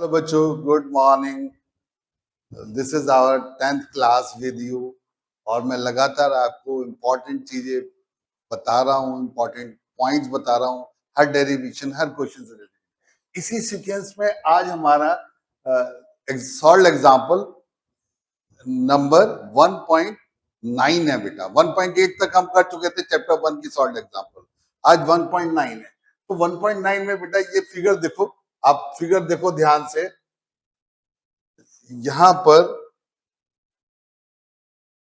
Hello बच्चों, good morning. This is our 10th class with you. और मैं लगातार आपको इम्पोर्टेंट चीजें बता रहा हूँ, इम्पोर्टेंट पॉइंट्स बता रहा हूँ, हर डेरिवेशन, हर क्वेश्चन से रिलेटेड। इसी सीक्वेंस में आज हमारा सॉल्व एग्जाम्पल नंबर 1.9 है बेटा। 1.8 तक हम कर चुके थे चैप्टर 1 की सॉल्व एग्जाम्पल। आज 1.9 है। तो 1.9 में बेटा ये फिगर देखो, आप फिगर देखो ध्यान से। यहां पर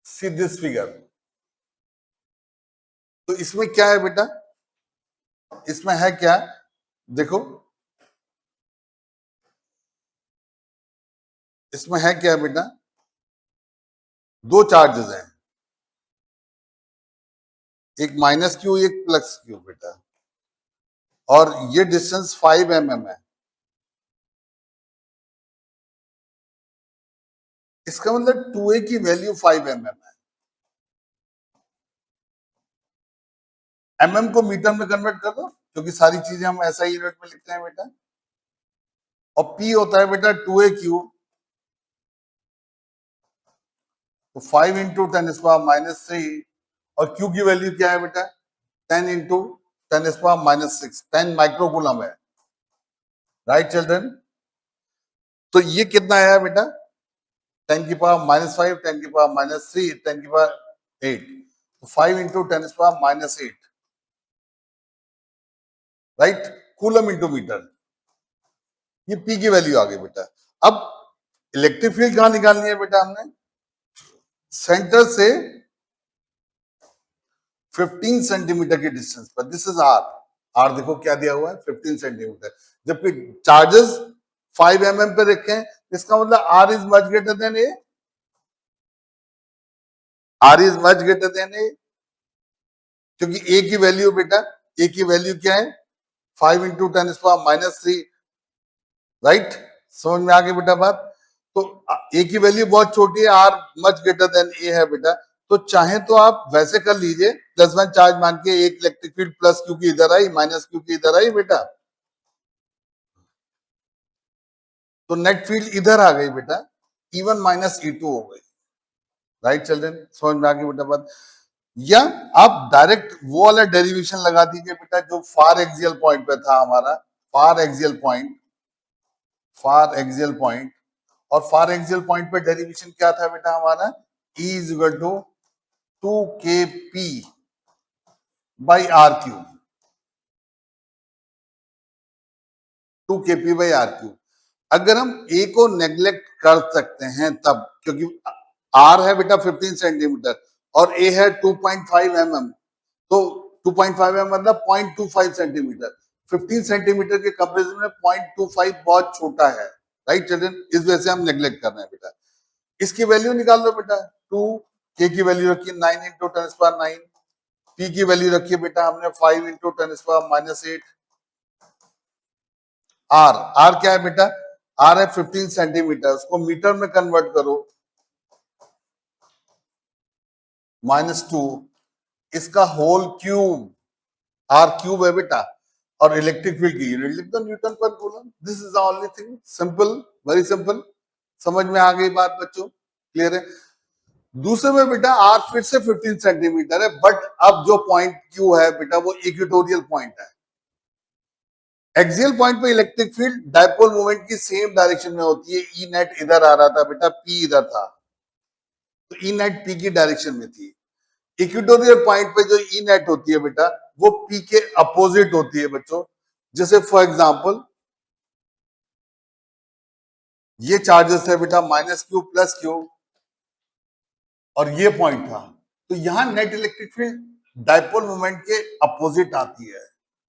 सी दिस फिगर, तो इसमें क्या है बेटा? इसमें है क्या? देखो, इसमें है क्या बेटा? दो चार्जेस हैं, एक माइनस क्यू, एक प्लस क्यू बेटा। और ये डिस्टेंस 5 mm है। इसका मतलब 2a की वैल्यू 5 mm है। mm को मीटर में कन्वर्ट कर दो, क्योंकि सारी चीजें हम ऐसा ही यूनिट में लिखते हैं बेटा। और p होता है बेटा 2a क्यूब। तो 5 इंटू 10⁻³ और q की वैल्यू क्या है बेटा? 10 इंटू 10⁻⁻6, 10 माइक्रोकूलम है। Right children? तो ये कितना आया बेटा? 10⁻⁻5, 10⁻⁻3, 10⁻8। 5 into 10⁻⁸, right? Coulomb into metre. ये पी की वैल्यू आ गई बेटा। अब इलेक्ट्रिक फील्ड कहां निकालनी है बेटा? हमने सेंटर से 15 सेंटीमीटर की डिस्टेंस पर, दिस इज आर। आर देखो क्या दिया हुआ है, 15 सेंटीमीटर। जबकि चार्जेस 5 mm पे रखे हैं, इसका मतलब R is much greater than A. R is much greater than A, क्योंकि ए की वैल्यू बेटा, ए की वैल्यू क्या है? 5 इंटू 10⁻⁻3, राइट? समझ में आ गई बेटा बात? तो ए की वैल्यू बहुत छोटी है, are much greater than A है बेटा। तो चाहे तो आप वैसे कर लीजिए, +1 चार्ज मान के एक इलेक्ट्रिक फील्ड प्लस क्यू की इधर आई, माइनस क्यू की इधर आई बेटा, तो नेट फील्ड इधर आ गई बेटा, E1 माइनस E2 हो गई। Right children? समझ में आ गई बेटा बात? या आप डायरेक्ट वो वाला डेरिवेशन लगा दीजिए बेटा जो फार एक्सियल पॉइंट पे था हमारा। Far axial point, far axial point. और फार एक्सियल पॉइंट पे डेरिवेशन क्या था बेटा हमारा? E is equal to 2kp by R cube. 2kp/r³। अगर हम a को नेग्लेक्ट कर सकते हैं तब, क्योंकि r है बेटा 15 सेंटीमीटर और a है 2.5 mm, तो 2.5 mm मतलब 0.25 सेंटीमीटर। 15 सेंटीमीटर के कंपेरिजन में 0.25 बहुत छोटा है। Right children? इस वजह से हम नेग्लेक्ट कर रहे हैं बेटा। इसकी वैल्यू निकाल दो बेटा। 2 k की वैल्यू रखी 9 इंटू 10⁻⁹, p की वैल्यू रखी है बेटा हमने 5 इंटू 10⁻⁸। आर, आर क्या है बेटा? आर है 15 सेंटीमीटर, उसको मीटर में कन्वर्ट करो, -2, इसका होल क्यूब। आर क्यूब है बेटा। और इलेक्ट्रिक फील्ड की यूनिट लिख दो न्यूटन पर coulomb. This is the only thing, simple, very simple. समझ में आ गई बात बच्चों? क्लियर है? दूसरे में बेटा आर फिर से 15 सेंटीमीटर है, बट अब जो पॉइंट क्यू है बेटा वो इक्वेटोरियल पॉइंट है। एक्सियल पॉइंट पे इलेक्ट्रिक फील्ड डायपोल मोमेंट की सेम डायरेक्शन में होती है। ई नेट इधर आ रहा था बेटा, पी इधर था, तो ई नेट पी की डायरेक्शन में थी। इक्वेटोरियल पॉइंट पे जो ई नेट होती है बेटा वो पी के अपोजिट होती है बच्चों। जैसे फॉर एग्जांपल ये चार्जेस है बेटा -q प्लस q, और ये पॉइंट था, तो यहां net electric field dipole moment के अपोजिट आती है।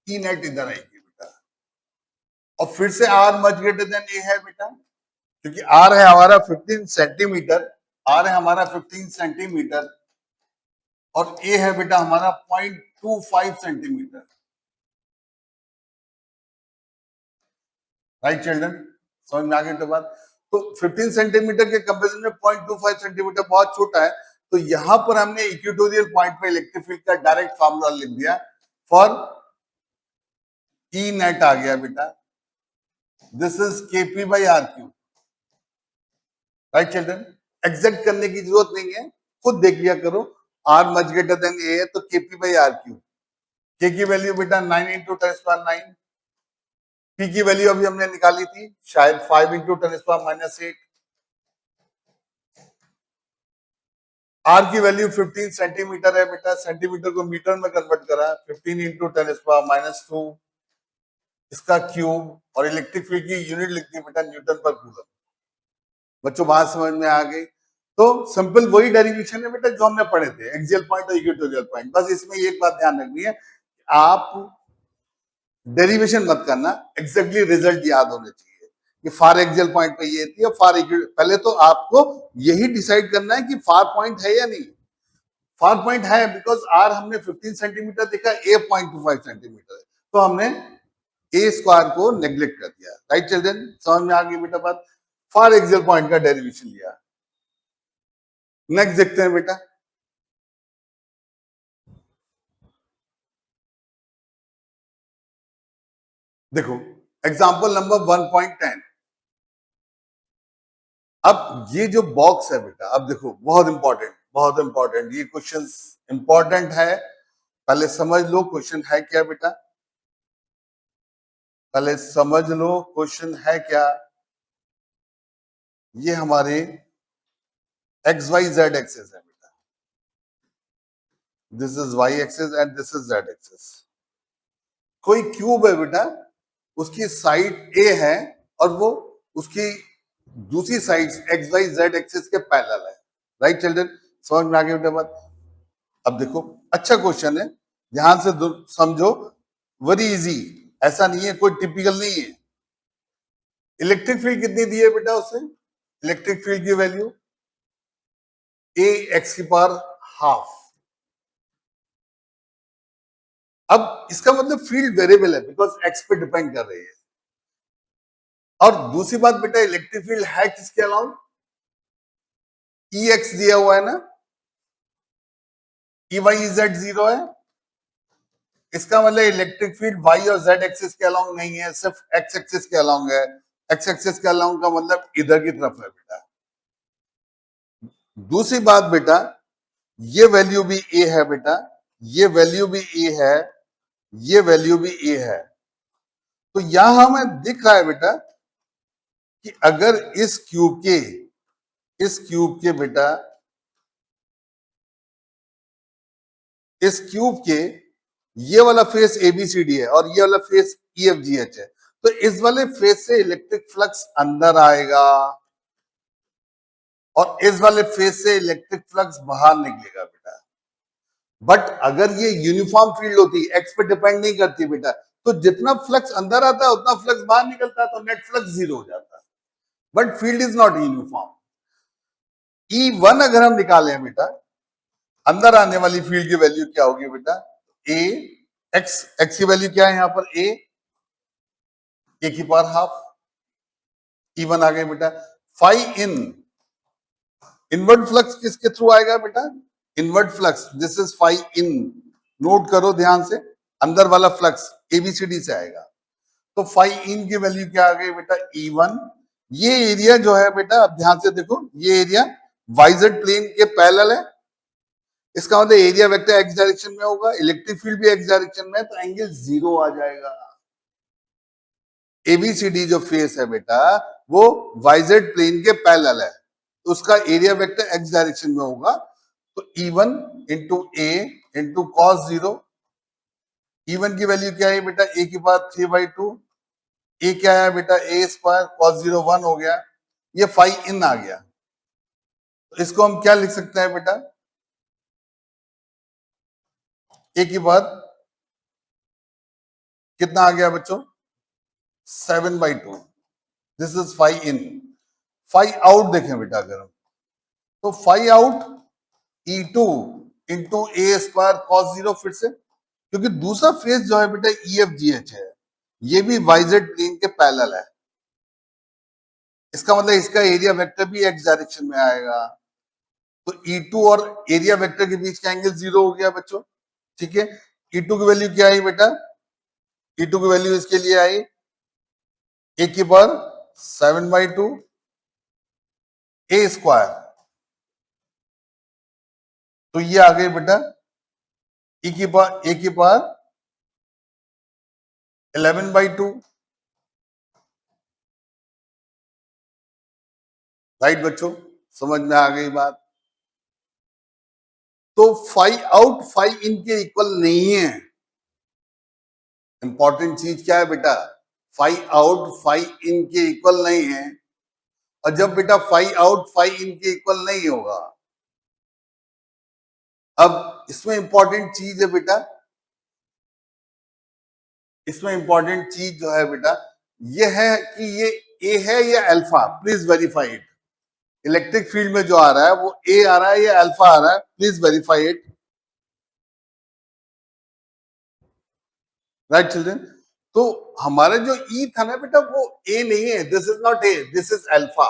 ई नेट इधर आएगी बेटा। और फिर से are much greater than A है बेटा, क्योंकि आर है हमारा 15 सेंटीमीटर। आर है हमारा 15 सेंटीमीटर और ए है बेटा हमारा 0.25 सेंटीमीटर। Right children? समझ में आ गई तो बात? तो 15 सेंटीमीटर के कंपेरिजन में 0.25 सेंटीमीटर बहुत छोटा है। तो यहां पर हमने इक्वेटोरियल पॉइंट पे इलेक्ट्रिक फील्ड का डायरेक्ट फार्मूला लिख दिया। फॉर ई नेट आ गया बेटा this is KP by R cube, right children. Exact करने की जरूरत नहीं है, खुद देख लिया करो। R much greater than A है तो केपी बाई आर क्यू। के की वैल्यू बेटा 9 इंटू 10⁻9। पी की वैल्यू अभी हमने निकाली थी शायद 5 इंटू 10⁻−8। आर की वैल्यू 15 सेंटीमीटर है बेटा, सेंटीमीटर को मीटर में कन्वर्ट करा, 15 इंटू 10⁻²। इसका क्यूब, और इलेक्ट्रिक फील्ड की यूनिट लिख दी बेटा न्यूटन पर कूलम। बच्चों बात समझ में आ गई? तो सिंपल वही डेरिवेशन है बेटा जो हमने पढ़े थे, एक्सियल पॉइंट और इक्वेटोरियल पॉइंट। बस इसमें एक बात ध्यान रखनी है, आप डेरिवेशन मत करना, एग्जैक्टली रिजल्ट याद होने चाहिए कि फार एक्सियल पॉइंट पे ये थी और फार, पहले तो आपको यही डिसाइड करना है कि फार पॉइंट है या नहीं। फार पॉइंट है बिकॉज आर हमने 15 सेंटीमीटर देखा, ए 0.25 सेंटीमीटर है, तो हमने ए स्क्वायर को नेग्लेक्ट कर दिया, राइट चिल्ड्रन। समझ में आ गई बेटा बात? फार एक्सियल पॉइंट का डेरिवेशन लिया। नेक्स्ट देखते हैं बेटा, देखो एग्जांपल नंबर 1.10। अब ये जो बॉक्स है बेटा, अब देखो बहुत इंपॉर्टेंट, बहुत इंपॉर्टेंट, ये क्वेश्चन इंपॉर्टेंट है, पहले समझ लो क्वेश्चन है क्या बेटा, पहले समझ लो क्वेश्चन है क्या। ये हमारे एक्स वाई जेड एक्सेस है बेटा, this is Y axis and this is Z axis. कोई क्यूब है बेटा, उसकी साइड ए है और वो उसकी दूसरी side X Y Z axis के पैरेलल है, राइट चिल्ड्रन। समझ में आ गया बेटा बात? अब देखो अच्छा क्वेश्चन है, ध्यान से समझो, वेरी इजी, ऐसा नहीं है, कोई टिपिकल नहीं है। इलेक्ट्रिक फील्ड कितनी दी है बेटा उसे? इलेक्ट्रिक फील्ड की वैल्यू ए एक्स की पावर हाफ। अब इसका मतलब फील्ड वेरिएबल है बिकॉज एक्स पे डिपेंड कर रही है। और दूसरी बात बेटा, इलेक्ट्रिक फील्ड है किसके अलाउंड? ई एक्स दिया हुआ है ना, ई वाई जेड 0 है, इसका मतलब इलेक्ट्रिक फील्ड वाई और जेड एक्सिस के अलाउंग नहीं है, सिर्फ एक्स एक्सिस के अलाउंग है। एक्स एक्सिस के अलाउंग का मतलब इधर की तरफ है बेटा। दूसरी बात बेटा, ये वैल्यू भी ए है बेटा, ये वैल्यू भी ए है, ये वैल्यू भी ए है। तो यहां हमें दिख रहा है बेटा कि अगर इस क्यूब के बेटा, इस क्यूब के ये वाला फेस एबीसीडी है और ये वाला फेस ईएफजीएच है, तो इस वाले फेस से इलेक्ट्रिक फ्लक्स अंदर आएगा और इस वाले फेस से इलेक्ट्रिक फ्लक्स बाहर निकलेगा बेटा। बट अगर ये यूनिफॉर्म फील्ड होती, एक्स पे डिपेंड नहीं करती बेटा, तो जितना फ्लक्स अंदर आता है उतना फ्लक्स बाहर निकलता है, तो नेट फ्लक्स 0 हो जाता है। But field is not uniform. E1 अगर हम निकालें बेटा, अंदर आने वाली फील्ड की वैल्यू क्या होगी बेटा? ए एक्स की वैल्यू क्या है यहां पर? ए की पावर हाफ। E1 आ गए बेटा। फाई इन, इनवर्ट फ्लक्स किसके थ्रू आएगा बेटा? Inward flux, this is phi in, note करो ध्यान से, अंदर वाला फ्लक्स एबीसीडी से आएगा। तो फाई इन की वैल्यू क्या आ गई बेटा? E1। ये एरिया जो है बेटा, अब ध्यान से देखो, ये एरिया वाइजेड प्लेन के पैरेलल है, इसका मतलब एरिया वेक्टर एक्स डायरेक्शन में होगा, इलेक्ट्रिक फील्ड भी एक्स डायरेक्शन में है, तो एंगल 0 आ जाएगा। एबीसीडी जो फेस है बेटा वो वाइजेड प्लेन के पैरेलल है, तो उसका एरिया वेक्टर एक्स डायरेक्शन में होगा। तो E1 इंटू ए इंटू कॉस 0। E1 की वैल्यू क्या है बेटा? ए की पावर 3/2। ए क्या है बेटा? ए स्क्वायर, कॉस 0 1 हो गया, ये फाई इन आ गया। तो इसको हम क्या लिख सकते हैं बेटा? ए की पावर कितना आ गया बच्चों? 7/2। This is phi in. Phi out देखें बेटा अगर हम, तो phi out E2 into A square cos 0, फिर से, क्योंकि दूसरा फेस जो है बेटा EFGH है, ये भी वाइजेड प्लेन के पैरेलल है, इसका मतलब इसका एरिया वेक्टर भी एक्स डायरेक्शन में आएगा। तो E2 और एरिया वेक्टर के बीच का एंगल 0 हो गया बच्चों, ठीक है। E2 की वैल्यू क्या आई बेटा? E2 की वैल्यू इसके लिए आई ए की पावर 7/2 ए स्क्वायर, तो ये आ गई बेटा ए की पावर 11/2, राइट बच्चों, समझ में आ गई बात। तो 5 आउट 5 इन के इक्वल नहीं है। इंपॉर्टेंट चीज क्या है बेटा, 5 आउट 5 इन के इक्वल नहीं है। और जब बेटा 5 आउट 5 इन के इक्वल नहीं होगा, अब इसमें इंपॉर्टेंट चीज है बेटा, इसमें इंपॉर्टेंट चीज जो है बेटा ये है कि ये ए है या alpha, please verify it. Electric field में जो आ रहा है वो ए आ रहा है या अल्फा आ रहा है, please verify it. Right children, तो हमारे जो ई था ना बेटा वो ए नहीं है, this is not A, this is alpha,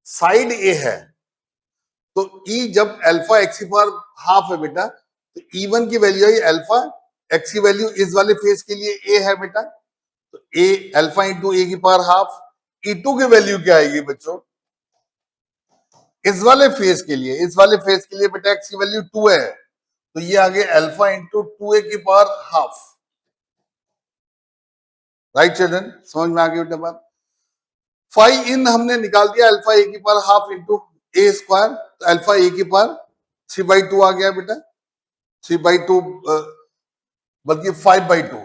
side A है। तो ई जब अल्फा एक्स की पावर हाफ है बेटा, तो ई वन की वैल्यू है अल्फा, एक्स की वैल्यू इस वाले फेज के लिए ए है बेटा, तो ए अल्फा इंटू ए की पावर हाफ। ई टू की वैल्यू क्या आएगी बच्चों, इस वाले फेज के लिए, इस वाले फेज के लिए बेटा एक्स की वैल्यू 2 है, तो ये आ गया अल्फा इंटू 2 ए की पावर हाफ। राइट चिल्ड्रन, समझ में आ गई बेटा बात। 5 इन हमने निकाल दिया, अल्फा ए की power half into A square, तो अल्फा ए की पावर 3/2 आ गया बेटा, 3/2 बल्कि 5/2,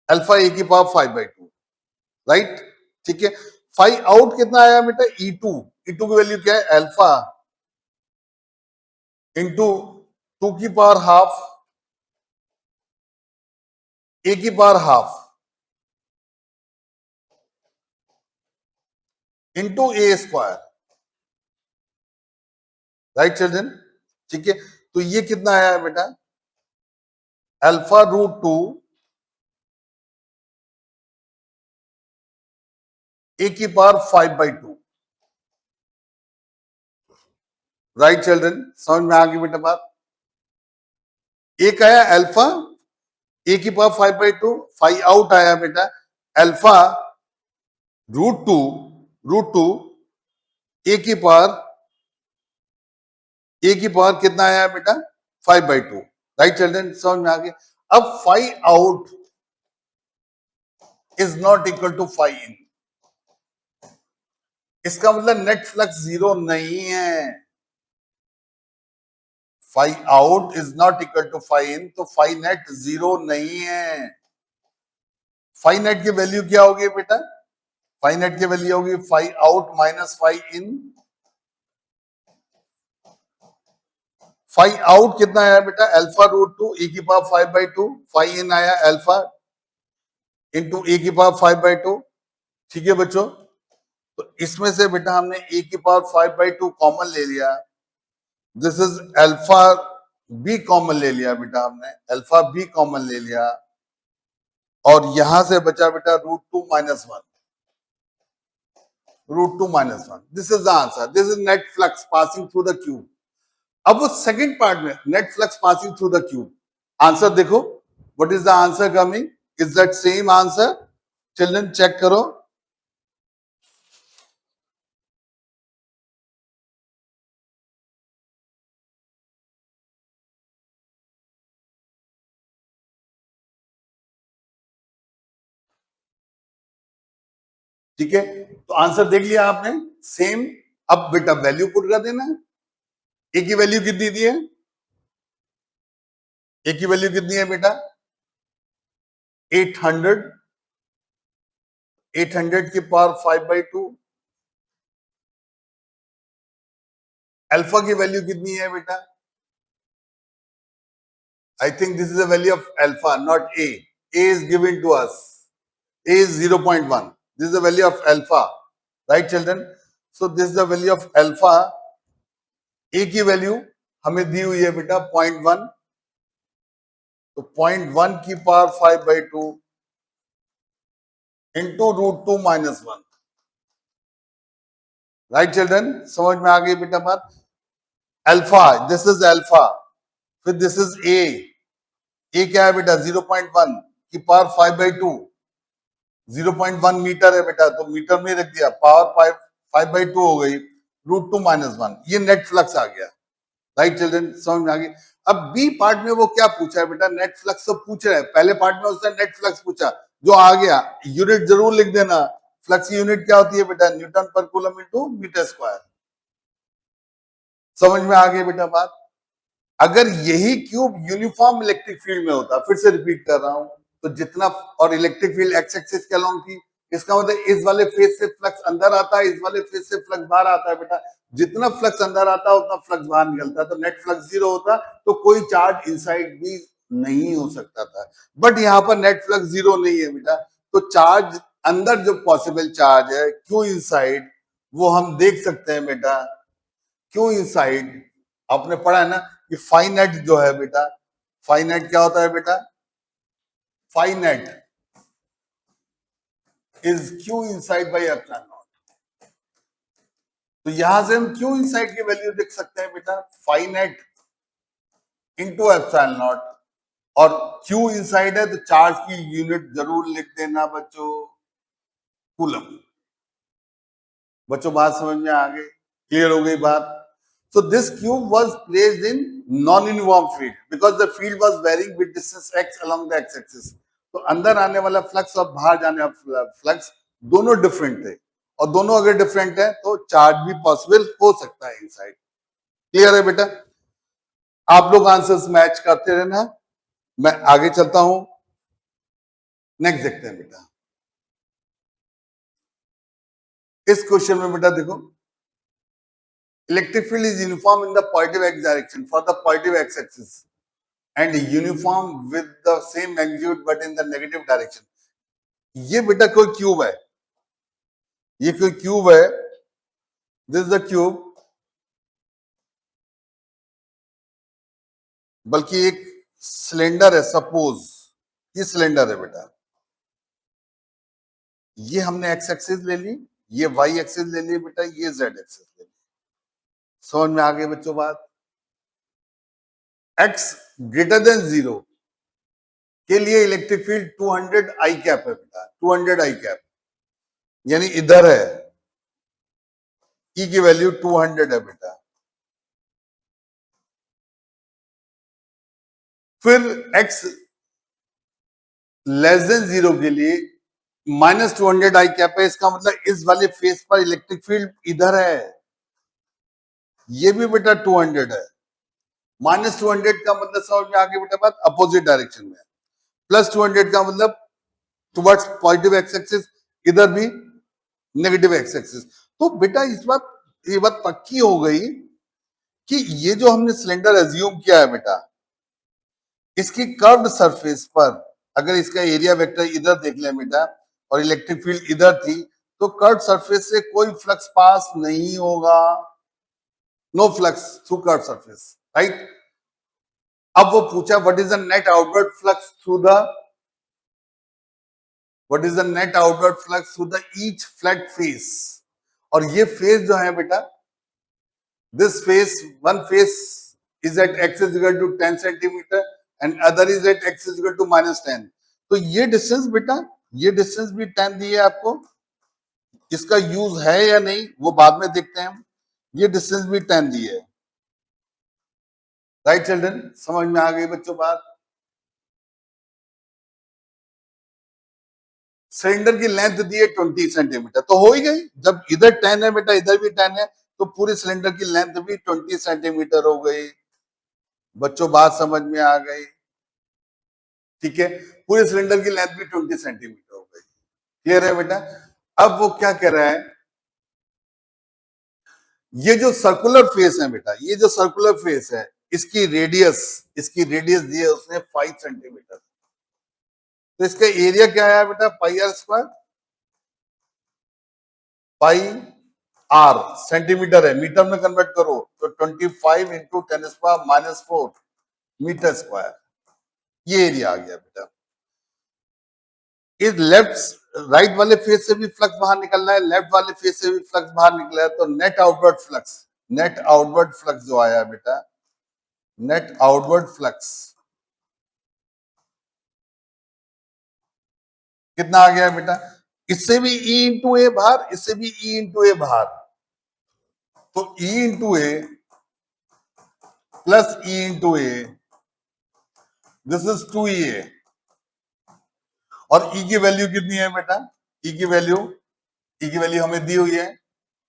अल्फा ए की पावर 5/2, राइट। ठीक है, 5 आउट कितना आया बेटा, E2, E2 की वैल्यू क्या है अल्फा इंटू 2 की पावर हाफ ए की power half into A square, right children. ठीक है, तो ये कितना आया बेटा, अल्फा√2 ए की पावर 5/2, राइट चिल्ड्रन, समझ में आ गई बेटा बात। एक आया अल्फा ए की पावर 5/2, 5 आउट आया बेटा अल्फा √2 ए की पावर कितना आया बेटा 5/2, राइट चिल्ड्रन, समझ में आ गया। अब 5 out is not equal to 5 in, इसका मतलब नेट फ्लक्स जीरो नहीं है। 5 out is not equal to 5 in, तो 5 नेट जीरो नहीं है। 5 नेट की वैल्यू क्या होगी बेटा, 5 नेट की वैल्यू होगी 5 आउट माइनस 5 इन। 5 आउट कितना आया बेटा अल्फा√2 ए की पावर 5/2, 5 इन आया अल्फा इंटू ए की पावर 5/2। ठीक है बच्चों, तो इसमें से बेटा हमने ए की पावर 5/2 कॉमन ले लिया, this is alpha B common ले लिया बेटा, हमने अल्फा बी कॉमन ले लिया, और यहां से बचा बेटा √2 - 1, √2 - 1, this is the answer, this is net flux passing through the cube. अब वो सेकंड पार्ट में net flux passing through the cube, answer देखो, what is the answer coming, is that same answer, children check करो। ठीक है, तो answer देख लिया आपने, सेम। अब बेटा वैल्यू पुट कर देना, ए की वैल्यू कितनी दी है, ए की वैल्यू कितनी है बेटा 800, 800 की पावर 5/2, अल्फा की वैल्यू कितनी है बेटा, I think this is the value of alpha not A, A is given to us, A is 0.1, this is the value of alpha, right children, so this is the value of alpha, a की value हमें दी हुई है बेटा 0.1, तो 0.1 की power 5/2 into √2 - 1, right children, समझ में आ गई बेटा बात। अल्फा, दिस इज अल्फा, फिर दिस इज ए क्या है बेटा 0.1 की पावर 5/2, 0.1 मीटर है बेटा, तो मीटर में रख दिया, पावर 5/2 हो गई, √2 - 1, ये नेट फ्लक्स आ गया। राइट चिल्ड्रन, समझ में आ गई। अब बी पार्ट में वो क्या पूछा है बेटा, नेट फ्लक्स तो पूछ रहा है, पहले पार्ट में उसने नेट फ्लक्स पूछा, जो आ गया, यूनिट जरूर लिख देना, फ्लक्स की यूनिट क्या होती है बेटा, न्यूटन पर कूलम इनटू मीटर स्क्वायर। समझ में आ गई बेटा बात। अगर यही क्यूब यूनिफॉर्म इलेक्ट्रिक फील्ड में होता, फिर से रिपीट कर रहा हूं, तो जितना, और इलेक्ट्रिक फील्ड एक्स एक्सिस के अलोंग थी, इसका मतलब इस वाले फेज से फ्लक्स अंदर आता है, इस वाले फेज से फ्लक्स बाहर आता है बेटा, जितना फ्लक्स अंदर आता है उतना फ्लक्स बाहर निकलता है, तो नेट फ्लक्स 0 होता, तो कोई चार्ज इनसाइड भी नहीं हो सकता था। बट यहाँ पर नेट फ्लक्स 0 नहीं है बेटा, तो चार्ज अंदर जो पॉसिबल चार्ज है क्यू इनसाइड, वो हम देख सकते हैं बेटा, क्यू इनसाइड, आपने पढ़ा है ना कि फाइनेट जो है बेटा, फाइनेट क्या होता है बेटा, phi net is Q inside by epsilon not. तो यहां से हम क्यू इनसाइड की वैल्यू देख सकते हैं बेटा, फाइनेट इंटू एप्सिलॉन नॉट, और क्यू इनसाइड है तो चार्ज की यूनिट जरूर लिख देना बच्चों, कूलम। बच्चों बात समझ में आ गई, क्लियर हो गई बात। So this cube was placed in non-uniform field because the field was varying with distance x along the x-axis. तो अंदर आने वाला फ्लक्स और बाहर जाने वाला फ्लक्स दोनों डिफरेंट थे, और दोनों अगर डिफरेंट है तो चार्ज भी पॉसिबल हो सकता है इनसाइड। क्लियर है बेटा, आप लोग आंसर्स मैच करते रहना, मैं आगे चलता हूं, नेक्स्ट देखते हैं बेटा। इस क्वेश्चन में बेटा देखो, electric field is uniform in the positive x direction for the positive x axis and uniform with the same magnitude but in the negative direction. ये बेटा कोई क्यूब है, ये कोई क्यूब है, दिस इज द क्यूब, बल्कि एक cylinder है, सपोज ये सिलेंडर है बेटा, ये हमने एक्स एक्सिस ले ली, ये वाई एक्सिस ले ली बेटा, ये जेड एक्सिस ले ली। समझ में आ गई बच्चों बात। x ग्रेटर देन 0 के लिए इलेक्ट्रिक फील्ड 200 आई कैप है बेटा, 200 आई कैप, यानी इधर है, E की वैल्यू 200 है बेटा। फिर x लेस देन 0 के लिए -200 आई कैप है, इसका मतलब इस वाले फेस पर इलेक्ट्रिक फील्ड इधर है, ये भी बेटा 200 है। -200 का मतलब समझ में आ गया बेटा बात, अपोजिट डायरेक्शन में। +200 का मतलब टुवर्ड्स पॉजिटिव एक्स एक्सिस, इधर भी नेगेटिव एक्स एक्सिस। तो बेटा इस बात, ये बात पक्की हो गई कि ये जो हमने सिलेंडर एज्यूम किया है बेटा, इसकी कर्व्ड सरफेस पर अगर इसका एरिया वेक्टर इधर देख लें बेटा, और इलेक्ट्रिक फील्ड इधर थी, तो कर्व्ड सरफेस से कोई फ्लक्स पास नहीं होगा, no flux through curved surface, right. अब वो पूछा what is the net outward flux through the, what is the net outward flux through the each flat face, और ये फेस जो है बेटा, this face, one face is at x is equal to 10 centimeter and other is at x is equal to -10, तो ये distance बेटा, ये distance भी 10 दी है आपको, इसका यूज है या नहीं वो बाद में देखते हैं हम, ये डिस्टेंस भी 10 दी है, राइट चिल्ड्रन, समझ में आ गई बच्चों बात। सिलेंडर की लेंथ दी है 20 सेंटीमीटर, तो हो ही गई, जब इधर 10 है बेटा, इधर भी 10 है, तो पूरे सिलेंडर की लेंथ भी 20 सेंटीमीटर हो गई। बच्चों बात समझ में आ गई, ठीक है, पूरे सिलेंडर की लेंथ भी 20 सेंटीमीटर हो गई। क्लियर है बेटा। अब वो क्या कह रहा है, ये जो सर्कुलर फेस है बेटा, ये जो सर्कुलर फेस है, इसकी रेडियस, इसकी रेडियस दी है उसने 5 सेंटीमीटर, तो इसका एरिया क्या है बेटा, pi R square, pi R centimetre है, मीटर में कन्वर्ट करो तो 25 इंटू 10⁻⁻⁴ मीटर स्क्वायर, ये एरिया आ गया बेटा। इस लेफ्ट राइट वाले फेस से भी फ्लक्स बाहर निकलना है, लेफ्ट वाले फेस से भी फ्लक्स बाहर निकला है, तो net outward flux, net outward flux जो आया बेटा, नेट आउटवर्ड फ्लक्स कितना आ गया बेटा, इससे भी ई इंटू ए बाहर, इससे भी ई इंटू ए बाहर, तो E into A plus E into A, this is 2EA। और ई की वैल्यू कितनी है बेटा, ई की वैल्यू, ई की वैल्यू हमें दी हुई है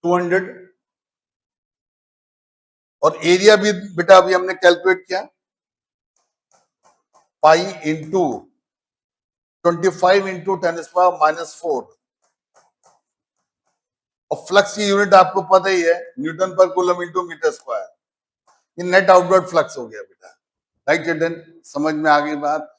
200, और एरिया भी बेटा अभी हमने कैलकुलेट किया, पाई इंटू 25 इंटू 10⁻⁻⁴, और फ्लक्स की यूनिट आपको पता ही है, न्यूटन पर कूलम इंटू मीटर स्क्वायर। ये नेट आउटवर्ड फ्लक्स हो गया बेटा। राइट चिल्ड्रन, समझ में आ गई बात।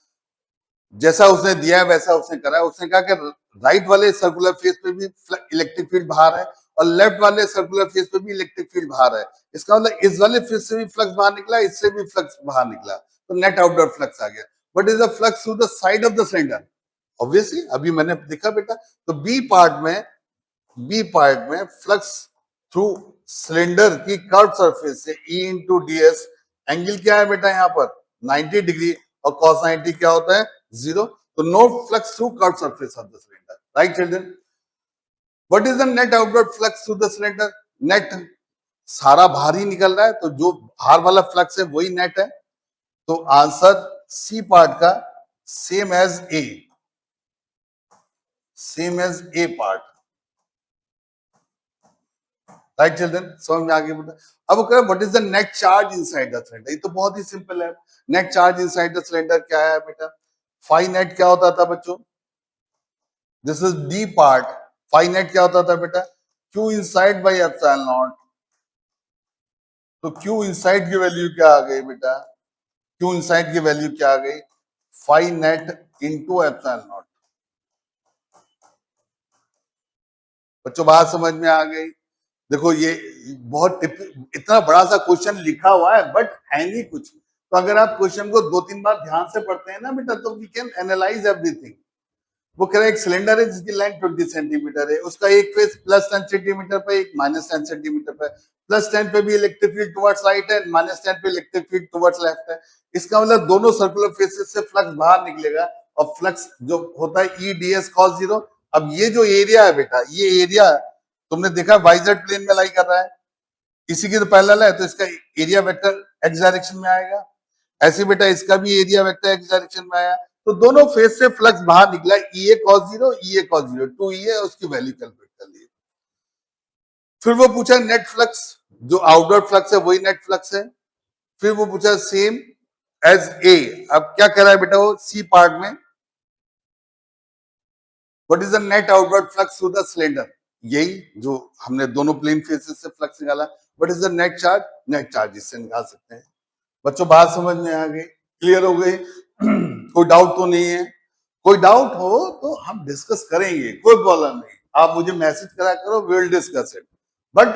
जैसा उसने दिया है वैसा उसने करा है। उसने कहा कि राइट वाले सर्कुलर फेस पे भी इलेक्ट्रिक फील्ड बाहर है और लेफ्ट वाले सर्कुलर फेस पे भी इलेक्ट्रिक फील्ड बाहर है। इसका मतलब इस वाले फेस से भी फ्लक्स बाहर निकला, इससे भी फ्लक्स बाहर निकला, तो नेट आउटवर्ड फ्लक्स आ गया। What is the flux through the side of the cylinder? Obviously अभी मैंने देखा बेटा, तो बी पार्ट में फ्लक्स थ्रू सिलेंडर की कर्व सरफेस से E इंटू ds, एंगल क्या है बेटा यहाँ पर 90 डिग्री, और cos 90 क्या होता है 0, तो no flux through curve surface of the cylinder. Right children, what is the net outward flux through the cylinder? Net सारा बाहर ही निकल रहा है, तो जो बाहर वाला फ्लक्स है वही नेट है, तो आंसर सी पार्ट का same as A, same as A part. Right children, समझ में आ गया बेटा। अब करें what is the net charge inside the cylinder? ये तो बहुत ही सिंपल है। Net charge inside the cylinder क्या है बेटा? फाई नेट क्या होता था बच्चों? This is D part. Phi net क्या होता था बेटा? Q inside by epsilon not. तो क्यू इनसाइड की वैल्यू क्या आ गई बेटा? क्यू इनसाइड की वैल्यू क्या आ गई? Phi net into epsilon not. बच्चों बात समझ में आ गई? देखो ये बहुत इतना बड़ा सा क्वेश्चन लिखा हुआ है बट है नहीं कुछ, तो अगर आप क्वेश्चन को 2-3 बार ध्यान से पढ़ते हैं ना बेटा, तो वी कैन एनालाइज एवरीथिंग। वो कह रहा है एक सिलेंडर है जिसकी लेंथ 20 सेंटीमीटर है, उसका एक फेस +10 सेंटीमीटर पे, एक -10 सेंटीमीटर पे। +10 पे भी इलेक्ट्रिक फील्ड टुवर्ड्स राइट है, -10 पे इलेक्ट्रिक फील्ड टुवर्ड्स लेफ्ट है। इसका मतलब दोनों सर्कुलर फेसेस से फ्लक्स बाहर निकलेगा, और फ्लक्स जो होता है E ds cos 0। अब ये जो एरिया है बेटा, ये एरिया तुमने देखा वाइजेड प्लेन में लाई कर रहा है, इसी की तो पैरेलल है, तो इसका एरिया वेक्टर एक्स डायरेक्शन में आएगा। ऐसे बेटा इसका भी एरिया वेक्टर एक्स डायरेक्शन में आया, तो दोनों फेस से फ्लक्स बाहर निकला, E a cos 0, E a cos 0, 2EA, उसकी वैल्यू कैलकुलेट कर ली। फिर वो पूछा नेट फ्लक्स, जो आउटवर्ड फ्लक्स है वही नेट फ्लक्स है। फिर वो पूछा सेम एज ए। अब क्या कह रहा है बेटा वो सी पार्ट में, what is the net outward flux through the cylinder? यही जो हमने दोनों प्लेन फेसेस से फ्लक्स निकाला। What is the net charge? Net charge इससे निकाल सकते हैं। बच्चों बात समझ में आ गई, क्लियर हो गई? कोई डाउट तो नहीं है? कोई डाउट हो तो हम डिस्कस करेंगे, कोई प्रॉब्लम नहीं, आप मुझे मैसेज करा करो, विल डिस्कस इट। बट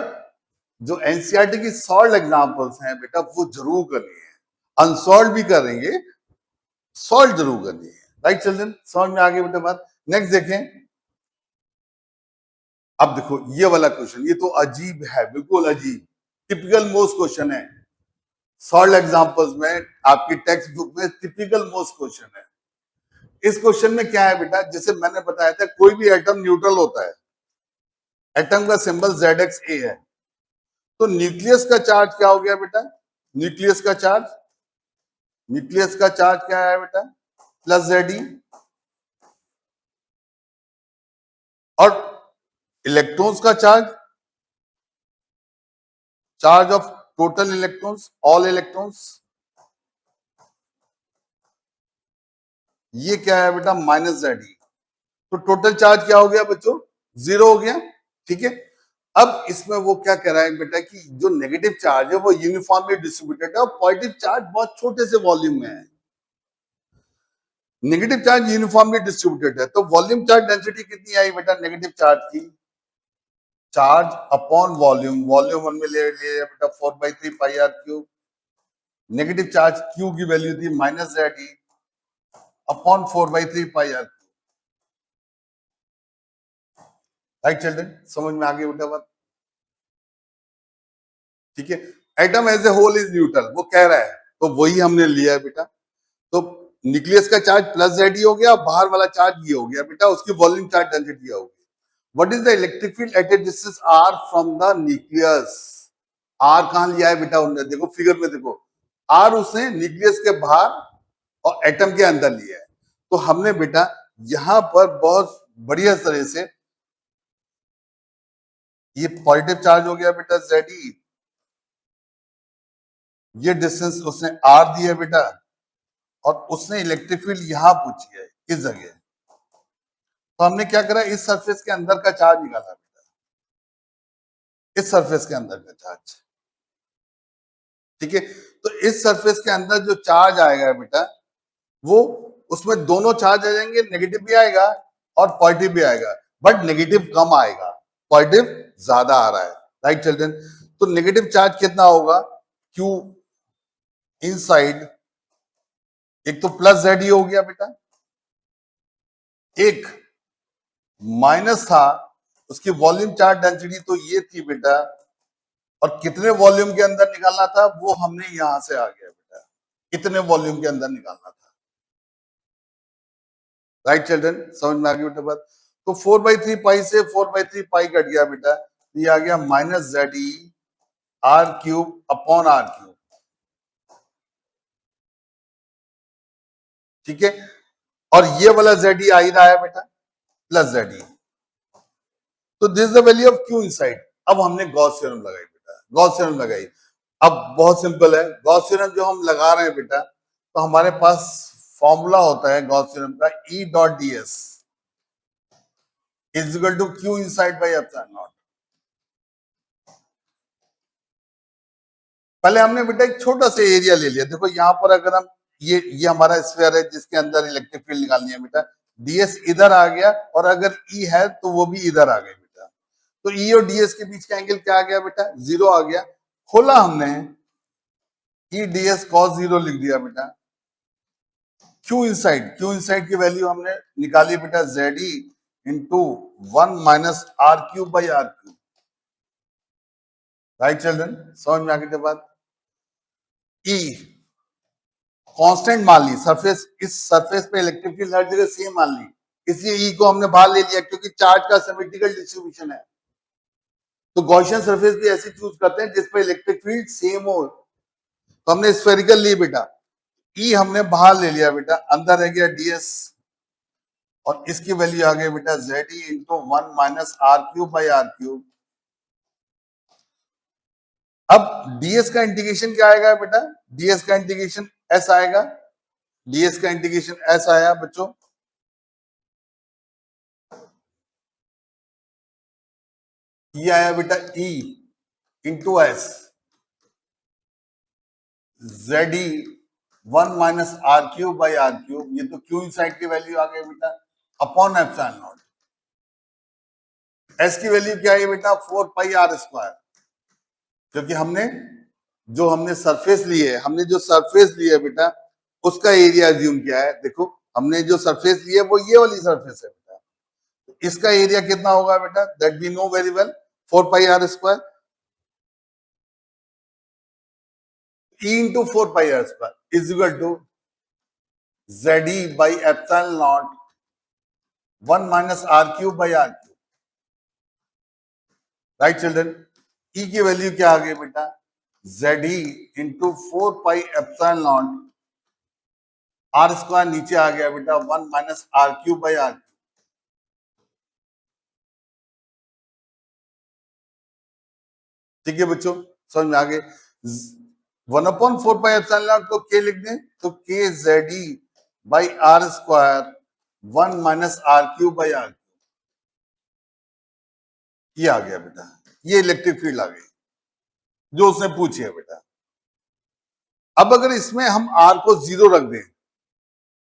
जो एनसीईआरटी की सॉल्व एग्जांपल्स हैं बेटा वो जरूर करनी है, अनसॉल्व भी करेंगे, सॉल्व जरूर करनी है। राइट चिल्ड्रन, समझ में आ गई बेटा बात? नेक्स्ट देखें। अब देखो ये वाला क्वेश्चन, ये तो अजीब है, बिल्कुल अजीब, टिपिकल मोस्ट क्वेश्चन है सॉल्व एग्जांपल्स में, आपकी टेक्स्ट बुक में टिपिकल मोस्ट क्वेश्चन है। इस क्वेश्चन में क्या है बेटा, जैसे मैंने बताया था कोई भी एटम न्यूट्रल होता है, एटम का सिंबल ZXA है, तो न्यूक्लियस का चार्ज क्या हो गया बेटा? न्यूक्लियस का चार्ज, न्यूक्लियस का चार्ज क्या है बेटा? +Ze। और इलेक्ट्रॉन्स का charge, charge of total electrons, all electrons, ये क्या है बेटा? -Ze। तो टोटल चार्ज क्या हो गया बच्चों? 0 हो गया। ठीक है, अब इसमें वो क्या कह रहा है बेटा कि जो नेगेटिव चार्ज है वो यूनिफॉर्मली डिस्ट्रीब्यूटेड है, और पॉजिटिव चार्ज बहुत छोटे से वॉल्यूम में है। नेगेटिव चार्ज यूनिफॉर्मली डिस्ट्रीब्यूटेड है, तो वॉल्यूम चार्ज डेंसिटी कितनी आई बेटा नेगेटिव चार्ज की? चार्ज अपॉन वॉल्यूम, वॉल्यूम 1 में ले लिया बेटा 4/3 pi R cube. Negative charge Q की वैल्यू थी -Ze upon 4/3 pi R. Right children, समझ में आ गई बेटा बात? ठीक है, atom as a whole is neutral, वो कह रहा है, तो वही हमने लिया है बेटा। तो न्यूक्लियस का चार्ज प्लस जेड हो गया, बाहर वाला चार्ज ये हो गया बेटा, उसकी वॉल्यूम चार्ज डेंसिटी होगी। What is the electric field at a distance R from the nucleus? R कहां लिया है बेटा उन्होंने, देखो फिगर में देखो, आर उसने न्यूक्लियस के बाहर और एटम के अंदर लिया है। तो हमने बेटा यहां पर बहुत बढ़िया तरह से, ये पॉजिटिव चार्ज हो गया बेटा जेड, ये डिस्टेंस उसने आर दिया बेटा, और उसने इलेक्ट्रिक फील्ड यहां पूछी है इस जगह। तो हमने क्या करा, इस सरफेस के अंदर का चार्ज निकाला बेटा, इस सरफेस के अंदर का चार्ज, ठीक है। तो इस सरफेस के अंदर जो चार्ज आएगा बेटा, वो उसमें दोनों चार्ज आ जाएंगे, नेगेटिव भी आएगा और पॉजिटिव भी आएगा, बट नेगेटिव कम आएगा, पॉजिटिव ज्यादा आ रहा है, राइट चिल्ड्रन। तो नेगेटिव चार्ज कितना होगा, क्यू इनसाइड, एक तो प्लस जेड ही हो गया बेटा, एक माइनस था, उसकी वॉल्यूम चार्ज डेंसिटी तो ये थी बेटा, और कितने वॉल्यूम के अंदर निकालना था वो हमने यहां से आ गया बेटा, इतने वॉल्यूम के अंदर निकालना था, राइट चिल्ड्रन, समझ में आ गई बेटा बात। तो 4/3 पाई से 4/3 पाई कट गया बेटा, ये आ गया minus Z E R cube upon R cube, ठीक है। और ये वाला जेड ई आ ही रहा है बेटा, प्लस जेड ई। तो this is the value of Q inside. अब हमने गॉस थ्योरम लगाई बेटा, गॉस थ्योरम लगाई। अब बहुत सिंपल है, गॉस थ्योरम जो हम लगा रहे हैं बेटा, तो हमारे पास फॉर्मूला होता है गॉस थ्योरम का, E dot D S is equal to Q inside by epsilon naught. पहले हमने बेटा एक छोटा सा एरिया ले लिया, देखो यहाँ पर अगर हम ये हमारा स्फीयर है जिसके अंदर इलेक्ट्रिक फील्ड निकालनी है बेटा, डीएस इधर आ गया, और अगर ई है तो वो भी इधर आ गया बेटा। तो ई और डीएस के बीच का एंगल क्या आ गया बेटा, 0 आ गया। खोला हमने, ई डीएस कॉस 0 लिख दिया बेटा। क्यू इनसाइड की वैल्यू हमने निकाली बेटा, Z E into 1 minus R cube by R cube, right children, समझ में आ गई बात। ई कांस्टेंट मान ली, सरफेस, इस सरफेस पे इलेक्ट्रिक फील्ड हर जगह सेम मान ली, इसलिए ई को हमने बाहर ले लिया, क्योंकि चार्ज का सिमेट्रिकल डिस्ट्रीब्यूशन है। तो गॉसियन सरफेस भी ऐसी चूज करते हैं जिसपे इलेक्ट्रिक फील्ड सेम हो। तो हमने स्फेरिकल ली बेटा, ई हमने बाहर ले लिया बेटा, अंदर रह गया डीएस, और इसकी वैल्यू आ गई बेटा Z E into 1 minus R cube by R cube. अब डीएस का इंटीग्रेशन क्या आएगा बेटा, डीएस का इंटीग्रेशन एस आएगा, डीएस का इंटीग्रेशन एस आया बच्चों, ये आया बेटा E into S Z E 1 minus R cube by R cube, ये तो क्यू इनसाइड की वैल्यू आ गई बेटा, अपॉन एप्सिलॉन नॉट। एस की वैल्यू क्या है बेटा, 4 पाई r स्क्वायर, क्योंकि हमने सरफेस ली है, हमने जो सरफेस ली है बेटा, उसका एरिया एज्यूम किया है। देखो हमने जो सरफेस ली है वो ये वाली सरफेस है बेटा, इसका एरिया कितना होगा बेटा, that we know very well, 4 pi r square, E into 4 pi r square is equal to Z E by epsilon naught 1 minus R cube by R cube, right children. E की value क्या आ गई बेटा, Z E into 4 pi epsilon naught, R square नीचे आ गया बेटा 1 minus R cube by R cube, ठीक है बच्चों, समझ में आ गए। 1/4 पाई एप्सिलॉन नॉट को के लिख दें तो K Z E by R square 1 minus R cube by R, ये आ गया बेटा, ये इलेक्ट्रिक फील्ड आ गई जो उसने पूछी है बेटा। अब अगर इसमें हम आर को 0 रख दें,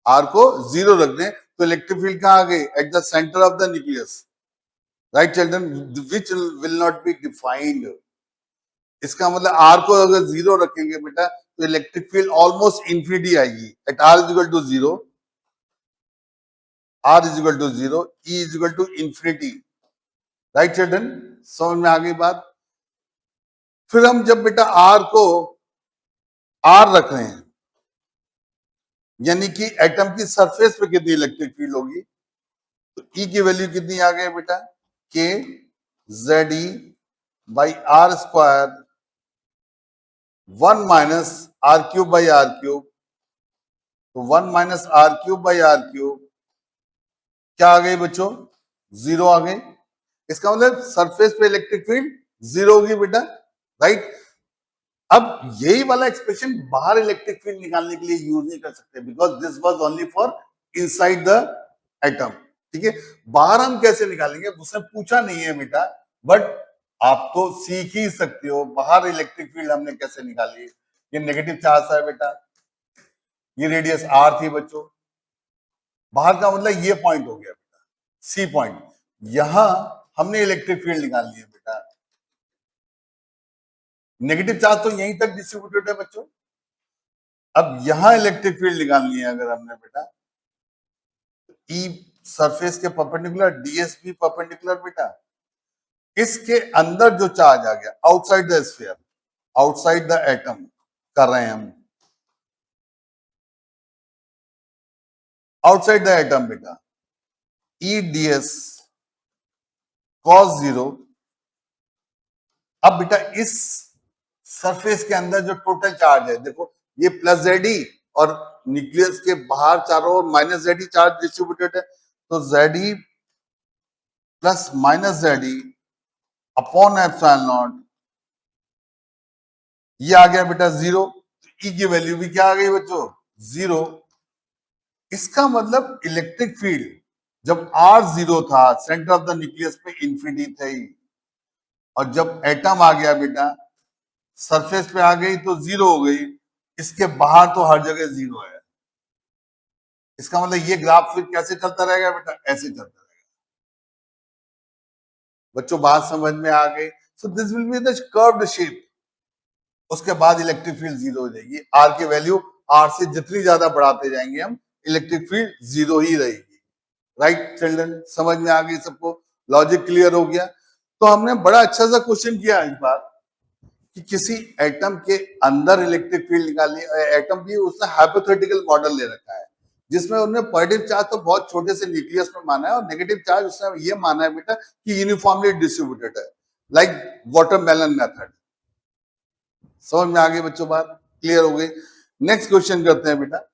आर को 0 रख दें, तो इलेक्ट्रिक फील्ड कहां आ गई, at the centre of the nucleus, right children, which will not be defined. इसका मतलब आर को अगर 0 रखेंगे बेटा, तो इलेक्ट्रिक फील्ड ऑलमोस्ट इंफिनिटी आएगी, at R is equal to 0, R is equal to 0, E is equal to infinity, right children, समझ में आ गई बात। फिर हम जब बेटा आर को आर रख रहे हैं, यानी कि एटम की सरफेस पे कितनी इलेक्ट्रिक फील्ड होगी, तो ई की वैल्यू कितनी आ गई बेटा, K Z E by R square 1 minus R cube by R cube, तो 1 minus R cube by R cube क्या आ गई बच्चों, जीरो आ गई। इसका मतलब सरफेस पे इलेक्ट्रिक फील्ड जीरो होगी बेटा, राइट। अब यही वाला एक्सप्रेशन बाहर इलेक्ट्रिक फील्ड निकालने के लिए यूज नहीं कर सकते, because this was only for inside the atom. ठीक है, बाहर हम कैसे निकालेंगे उसने पूछा नहीं है बेटा, बट आप तो सीख ही सकते हो बाहर इलेक्ट्रिक फील्ड हमने कैसे निकाली। ये नेगेटिव चार्ज है बेटा, ये रेडियस आर थी बच्चों, बाहर का मतलब ये पॉइंट हो गया बेटा, सी पॉइंट। यहां हमने इलेक्ट्रिक फील्ड निकालनी है बेटा, नेगेटिव चार्ज तो यहीं तक डिस्ट्रीब्यूटेड है बच्चों। अब यहां इलेक्ट्रिक फील्ड निकालनी है अगर हमने बेटा, ई सरफेस के परपेंडिकुलर, डीएस भी परपेंडिकुलर बेटा, इसके अंदर जो चार्ज आ गया outside the sphere, outside the atom कर रहे हैं हम, आउटसाइड द एटम बेटा, ई डीएस कॉस जीरो। अब बेटा इस सरफेस के अंदर जो टोटल चार्ज है देखो, ये प्लस जेड ई और न्यूक्लियस के बाहर चारों ओर माइनस जेड ई चार्ज डिस्ट्रीब्यूटेड है, तो Z E plus minus Z ई अपॉन एप्सिलॉन नॉट, ये आ गया बेटा जीरो। ई की वैल्यू भी क्या आ गई बच्चों, जीरो। इसका मतलब इलेक्ट्रिक फील्ड जब आर जीरो था, सेंटर ऑफ द न्यूक्लियस पे इंफिनिटी थी, और जब एटम आ गया बेटा सरफेस पे आ गई तो जीरो हो गई, इसके बाहर तो हर जगह जीरो है। इसका मतलब ये ग्राफ फिर कैसे चलता रहेगा बेटा, ऐसे चलता रहेगा। बच्चों बात समझ में आ गई, so this will be the curved shape. उसके बाद इलेक्ट्रिक फील्ड जीरो हो जाएगी, आर की वैल्यू आर से जितनी ज्यादा बढ़ाते जाएंगे हम, इलेक्ट्रिक फील्ड जीरो ही रहेगी। राइट चिल्ड्रन, समझ में आ गई सबको, लॉजिक क्लियर हो गया। तो हमने बड़ा अच्छा सा क्वेश्चन किया इस बार कि किसी एटम के अंदर इलेक्ट्रिक फील्ड निकालनी। एटम की उसने हाइपोथेटिकल मॉडल ले रखा है, जिसमें उन्होंने पॉजिटिव चार्ज तो बहुत छोटे से न्यूक्लियस में माना है, और नेगेटिव चार्ज उसने ये माना है बेटा कि यूनिफॉर्मली डिस्ट्रीब्यूटेड है, लाइक वाटरमेलन मेथड। समझ में आ गई बच्चों, बात क्लियर हो गई। नेक्स्ट क्वेश्चन करते हैं बेटा।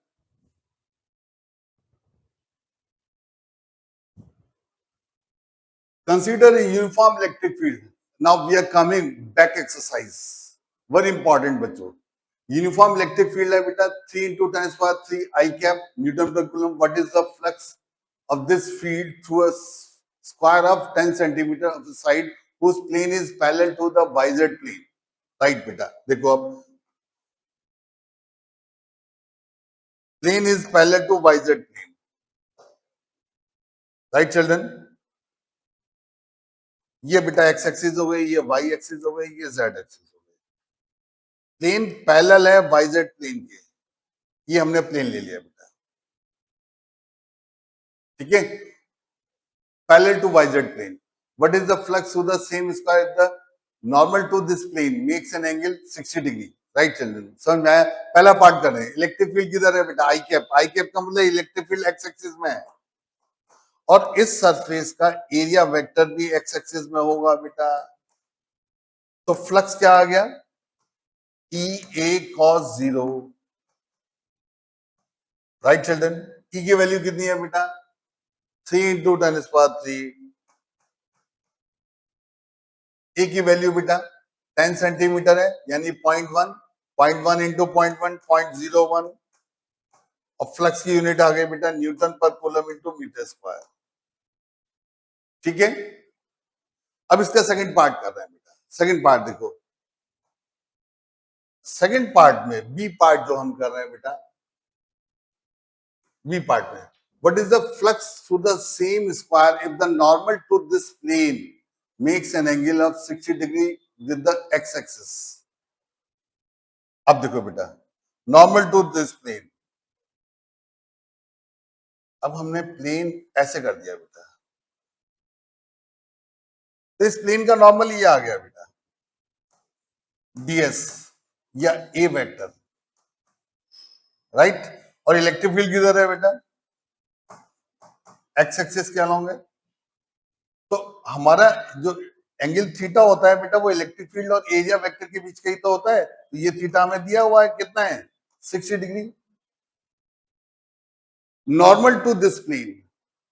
Consider a uniform electric field. Now we are coming back exercise. Very important बच्चों। यूनिफॉर्म इलेक्ट्रिक फील्ड है बेटा 3 into 10⁻³ I cap Newton per coulomb. What is the flux of this field through a square of 10 centimeter of the side whose plane is parallel to the yz plane? Right बेटा, देखो अब plane is parallel to yz plane. Right children? ये बेटा x axis हो गई, ये y axis हो गई, ये z एक्सिस हो गई। प्लेन पैरेलल है yz प्लेन के, ये हमने प्लेन ले लिया बेटा, ठीक है, parallel to yz plane. What is the flux through the same square the normal to this plane makes an angle 60 degree. Right children, समझ में आया? पहला पार्ट कर रहे हैं, इलेक्ट्रिक फील्ड किधर है बेटा, आई कैप। आई कैप का मतलब इलेक्ट्रिक फील्ड एक्स एक्सिस में है, और इस सरफेस का एरिया वेक्टर भी एक्स एक्सिस में होगा बेटा। तो फ्लक्स क्या आ गया, ई ए cos zero. Right children, E की वैल्यू कितनी है बेटा, 3 into 10⁻³। ए की वैल्यू बेटा 10 सेंटीमीटर है, यानी 0.1, 0.1 into 0.1 0.01, और फ्लक्स की यूनिट आ गई बेटा न्यूटन पर कूलम इंटू मीटर स्क्वायर। ठीक है, अब इसका सेकंड पार्ट कर रहे हैं बेटा। सेकंड पार्ट देखो, सेकंड पार्ट में बी पार्ट जो हम कर रहे हैं बेटा, बी पार्ट में what is the flux through the same square if the normal to this plane makes an angle of 60 degree with the x axis? अब देखो बेटा, नॉर्मल टू दिस प्लेन, अब हमने प्लेन ऐसे कर दिया बेटा, तो इस प्लेन का नॉर्मल ये आ गया बेटा ds या a वेक्टर, राइट। और इलेक्ट्रिक फील्ड किधर है बेटा? एक्स एक्सिस के अलोंग है। तो हमारा जो एंगल थीटा होता है बेटा वो इलेक्ट्रिक फील्ड और एरिया वेक्टर के बीच का ही तो होता है। तो ये थीटा हमें दिया हुआ है, कितना है? 60 degree. Normal to this plane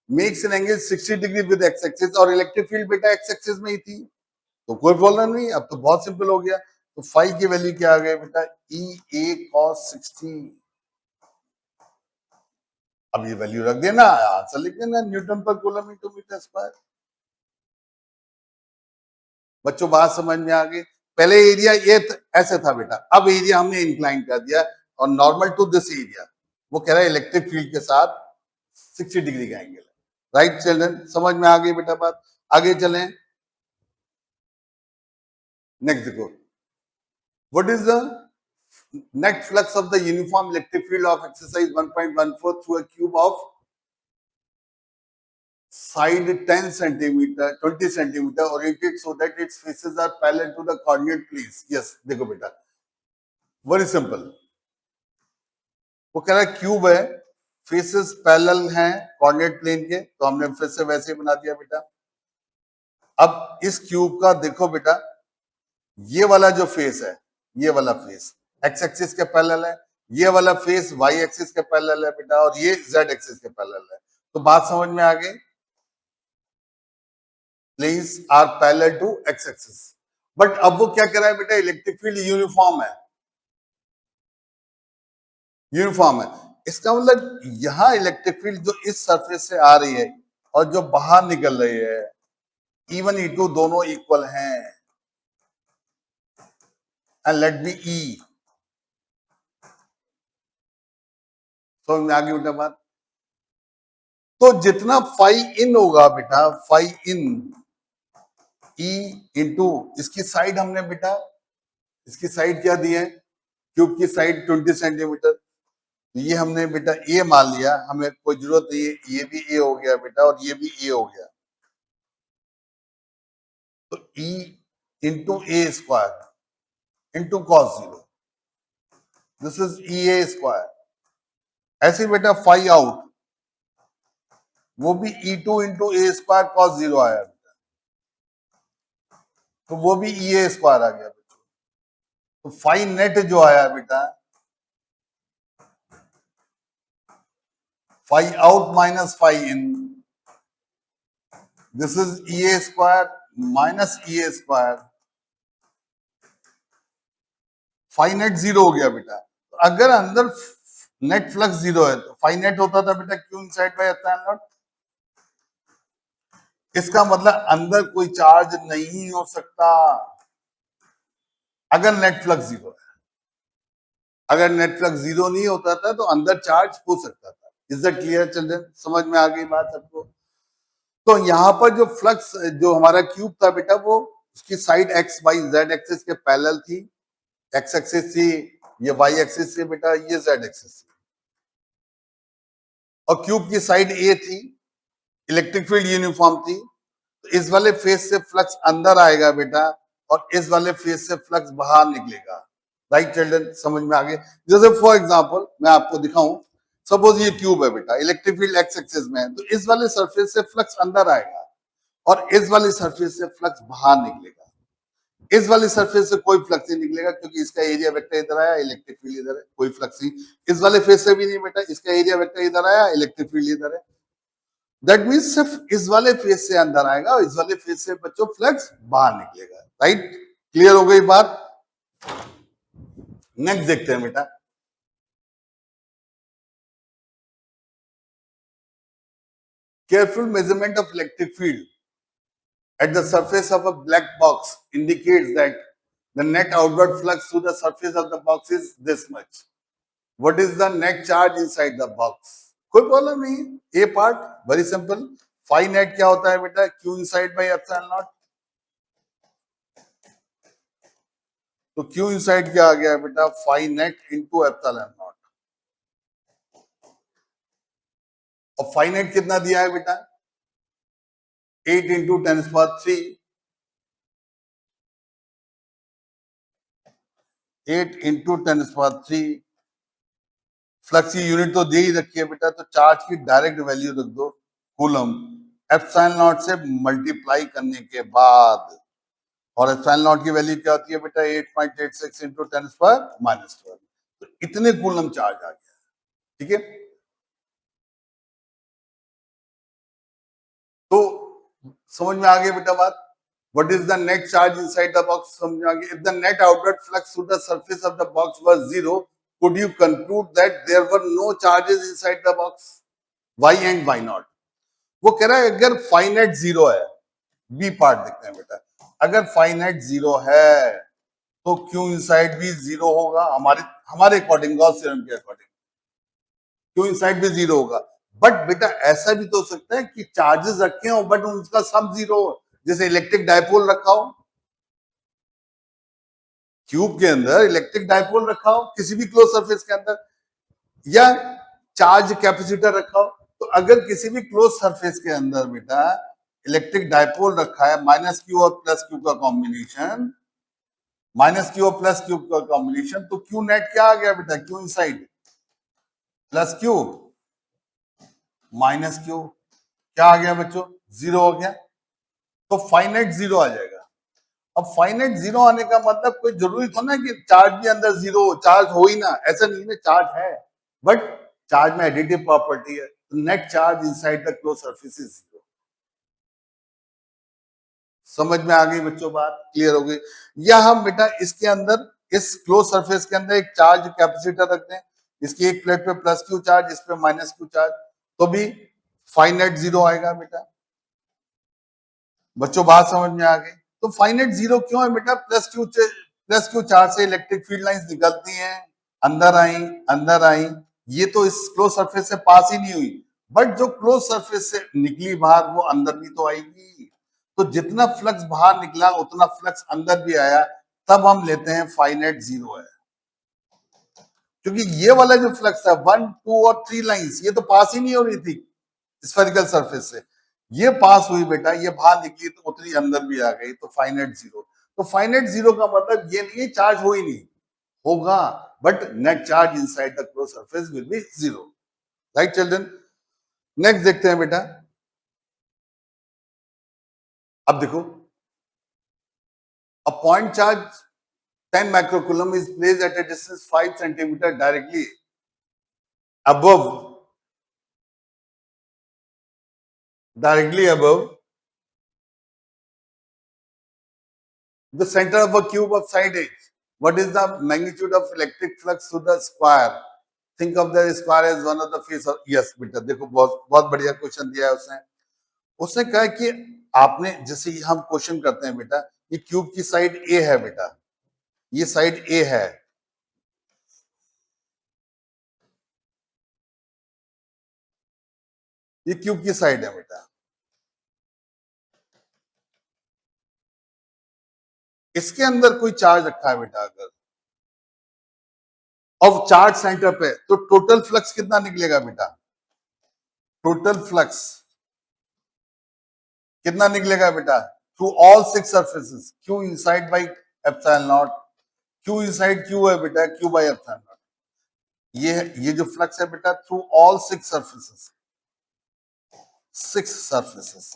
makes an angle 60 degree with X axis, और इलेक्ट्रिक फील्ड बेटा एक्स एक्सिस में ही थी, तो कोई प्रॉब्लम नहीं। अब तो बहुत सिंपल हो गया। तो फाई की वैल्यू क्या आ गई बेटा? ई ए कॉस 60। अब ये वैल्यू रख देना, आंसर लिख देना, न्यूटन पर कूलम इंटू मीटर स्क्वायर। बच्चों बात समझ में आ गई? पहले एरिया ये ऐसे था बेटा, अब एरिया हमने इंक्लाइन कर दिया, और नॉर्मल टू दिस एरिया वो कह रहा है इलेक्ट्रिक फील्ड के साथ 60 डिग्री का एंगल है। राइट चिल्ड्रन, समझ में आ गई बेटा बात? आगे चलें। नेक्स्ट देखो, what is the net flux of the uniform electric field of exercise 1.14 through a cube of side 10 centimeter 20 centimeter oriented so that its faces are parallel to the coordinate planes. Yes, देखो बेटा, very simple. वो कह रहा है cube है, faces parallel हैं coordinate plane के, तो हमने फिर से वैसे ही बना दिया बेटा। अब इस क्यूब का देखो बेटा, ये वाला जो फेस है, ये वाला फेस एक्स एक्सिस के पैरेलल है, ये वाला फेस वाई एक्सिस के पैरेलल है बेटा, और ये जेड एक्सिस के पैरेलल है। तो बात समझ में आ गई? Planes are parallel to X axis. But अब वो क्या कह रहा है बेटा? इलेक्ट्रिक फील्ड यूनिफॉर्म है, यूनिफॉर्म है। इसका मतलब यहां इलेक्ट्रिक फील्ड जो इस सरफेस से आ रही है और जो बाहर निकल रही है, E1 E2 दोनों इक्वल हैं, एंड लेट बी ई। समझ में आ गई बेटा बात? तो जितना फाई इन होगा बेटा, फाई इन ई इंटू इसकी साइड, हमने बेटा इसकी साइड क्या दी है? क्यूब की साइड 20 सेंटीमीटर, ये हमने बेटा ए मान लिया, हमें कोई जरूरत नहीं है, ये भी ए हो गया बेटा और ये भी ए हो गया। तो E into A square into cos 0, this is E A square. ऐसे बेटा फाई आउट, वो भी E2 into A square cos 0 आया बेटा, तो वो भी ई ए स्क्वायर आ गया बेटा। तो फाई नेट जो आया बेटा, phi out minus phi in, this is E A square minus E A square. Phi net 0 हो गया बेटा। तो अगर अंदर नेट फ्लक्स 0 है तो फाई नेट होता था बेटा Q inside by epsilon not. इसका मतलब अंदर कोई चार्ज नहीं हो सकता अगर नेट फ्लक्स 0 है। अगर नेट फ्लक्स 0 नहीं होता था तो अंदर चार्ज हो सकता था। Is that clear children? समझ में आ गई बात सबको? तो यहाँ पर जो फ्लक्स जो हमारा क्यूब था बेटा, वो उसकी side X Y Z axis के पैरेलल थी। एक्स एक्सिस थी, ये वाई एक्सिस थी बेटा, ये जेड एक्सिस थी, और क्यूब की साइड ए थी, इलेक्ट्रिक फील्ड यूनिफॉर्म थी। तो इस वाले फेस से फ्लक्स अंदर आएगा बेटा, और इस वाले फेस से फ्लक्स बाहर निकलेगा। राइट चिल्ड्रन, समझ में आ गए? जैसे फॉर एग्जांपल मैं आपको दिखाऊं, सपोज ये क्यूब है बेटा, इलेक्ट्रिक फील्ड एक्स एक्सिस में है, तो इस वाले सरफेस से फ्लक्स अंदर आएगा और इस वाले सरफेस से फ्लक्स बाहर निकलेगा। इस वाले सरफेस से कोई फ्लक्स नहीं निकलेगा क्योंकि इसका एरिया वेक्टर इधर आया, इलेक्ट्रिक फील्ड इधर है, कोई फ्लक्स नहीं। इस वाले फेस से भी नहीं बेटा, इसका एरिया वेक्टर इधर आया, इलेक्ट्रिक फील्ड इधर है। दैट मींस सिर्फ इस वाले फेस से अंदर आएगा और इस वाले फेस से बच्चों फ्लक्स बाहर निकलेगा। राइट, क्लियर हो गई बात? नेक्स्ट देखते हैं बेटा, careful measurement of electric field at the surface of a black box indicates that the net outward flux through the surface of the box is this much. What is the net charge inside the box? कोई problem नहीं। A part very simple, phi net क्या होता है बेटा? Q inside by epsilon not. तो Q inside क्या आ गया बेटा? Phi net into epsilon naught. और फाई नेट कितना दिया है बेटा? 8 इंटू 10⁻3, 8 इंटू 10⁻3 फ्लक्स की यूनिट तो दे ही रखी है बेटा, तो चार्ज की डायरेक्ट वैल्यू रख दो कूलम, एप्सिलॉन नॉट से मल्टीप्लाई करने के बाद, और एप्सिलॉन नॉट की वैल्यू क्या होती है बेटा 8.86 इंटू 10⁻⁻12, तो इतने कूलम चार्ज आ गया। ठीक है, तो समझ में आ गई बेटा बात। What is the net charge inside the box? समझ में आ गई। If the net outward flux through the surface of the box was zero, could you conclude that there were no charges inside the box? Why and why not? वो कह रहा है अगर finite zero है, बी पार्ट देखते हैं बेटा, अगर फाइनाइट जीरो है तो क्यू इनसाइड भी जीरो होगा, हमारे अकॉर्डिंग, गॉस थ्योरम के अकॉर्डिंग क्यू इनसाइड भी जीरो होगा। बट बेटा ऐसा भी तो हो सकता है कि चार्जेस रखे हो बट उनका सम जीरो हो, जैसे इलेक्ट्रिक डायपोल रखा हो, क्यूब के अंदर इलेक्ट्रिक डायपोल रखा हो किसी भी क्लोज सरफेस के अंदर, या चार्ज कैपेसिटर रखा हो। तो अगर किसी भी क्लोज सरफेस के अंदर बेटा इलेक्ट्रिक डायपोल रखा है, माइनस क्यू और प्लस क्यू का कॉम्बिनेशन, माइनस क्यू और प्लस क्यू का कॉम्बिनेशन, तो क्यू नेट क्या आ गया बेटा, Q inside plus Q minus Q, क्या आ गया बच्चों, जीरो हो गया। तो फाइनाइट जीरो आ जाएगा। अब फाइनाइट जीरो आने का मतलब कोई जरूरी तो ना कि चार्ज भी अंदर जीरो, चार्ज हो ही ना, ऐसा नहीं है, चार्ज है बट चार्ज में एडिटिव प्रॉपर्टी है, net charge inside the close surface is zero. समझ में आ गई बच्चों बात, क्लियर हो गई। या हम बेटा इसके अंदर, इस क्लोज सरफेस के अंदर एक चार्ज कैपेसिटर रखते हैं, इसकी एक प्लेट पे प्लस क्यू चार्ज, इस पे माइनस क्यू चार्ज, तो भी फाइनाइट जीरो आएगा बेटा। बच्चों बात समझ में आ गई। तो फाइनाइट जीरो क्यों है बेटा, प्लस क्यू चार्ज से इलेक्ट्रिक फील्ड लाइंस निकलती हैं, अंदर आई, अंदर आई, ये तो इस क्लोज सरफेस से पास ही नहीं हुई, बट जो क्लोज सरफेस से निकली बाहर वो अंदर भी तो आएगी। तो जितना फ्लक्स बाहर निकला उतना फ्लक्स अंदर भी आया, तब हम लेते हैं फाइनाइट जीरो है। क्योंकि ये वाला जो फ्लक्स है 1, 2 और 3 लाइंस, ये तो पास ही नहीं हो रही थी स्फेरिकल सरफेस से, ये पास हुई बेटा, ये बाहर निकली तो उतनी अंदर भी आ गई, तो फाइनाइट जीरो। तो फाइनाइट जीरो का मतलब ये नहीं चार्ज हो ही नहीं, होगा, but net charge inside the close surface will be zero. Right children, next देखते हैं बेटा। अब देखो, a point charge 10 microcoulomb is placed at a distance 5 centimeter directly above the center of a cube of side edge. What is the magnitude of electric flux through the square? Think of the square as one of the face of, yes बेटा देखो बहुत बहुत बढ़िया question दिया है उसने। उसने कहा कि आपने, जैसे हम क्वेश्चन करते हैं बेटा, ये क्यूब की साइड ए है बेटा, ये साइड ए है, ये क्यूब की साइड है बेटा, इसके अंदर कोई चार्ज रखा है बेटा अगर, और चार्ज सेंटर पे, तो टोटल फ्लक्स कितना निकलेगा बेटा, टोटल फ्लक्स कितना निकलेगा बेटा, through all 6 surfaces, Q inside by epsilon naught, Q inside Q है बेटा, क्यू बाई एप्सिलॉन नॉट, ये जो फ्लक्स है बेटा थ्रू ऑल 6 सरफेसेस, 6 सरफेसेस।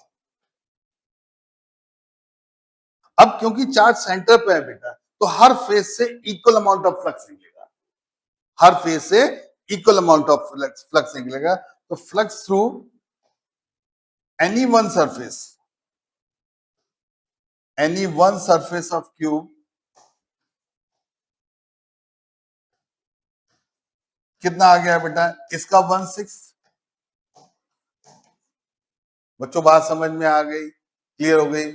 अब क्योंकि चार्ज सेंटर पे है बेटा, तो हर फेस से इक्वल अमाउंट ऑफ फ्लक्स निकलेगा, हर फेस से इक्वल अमाउंट ऑफ फ्लक्स निकलेगा। तो flux through any one surface of cube कितना आ गया बेटा, इसका 1/6। बच्चों बात समझ में आ गई, क्लियर हो गई।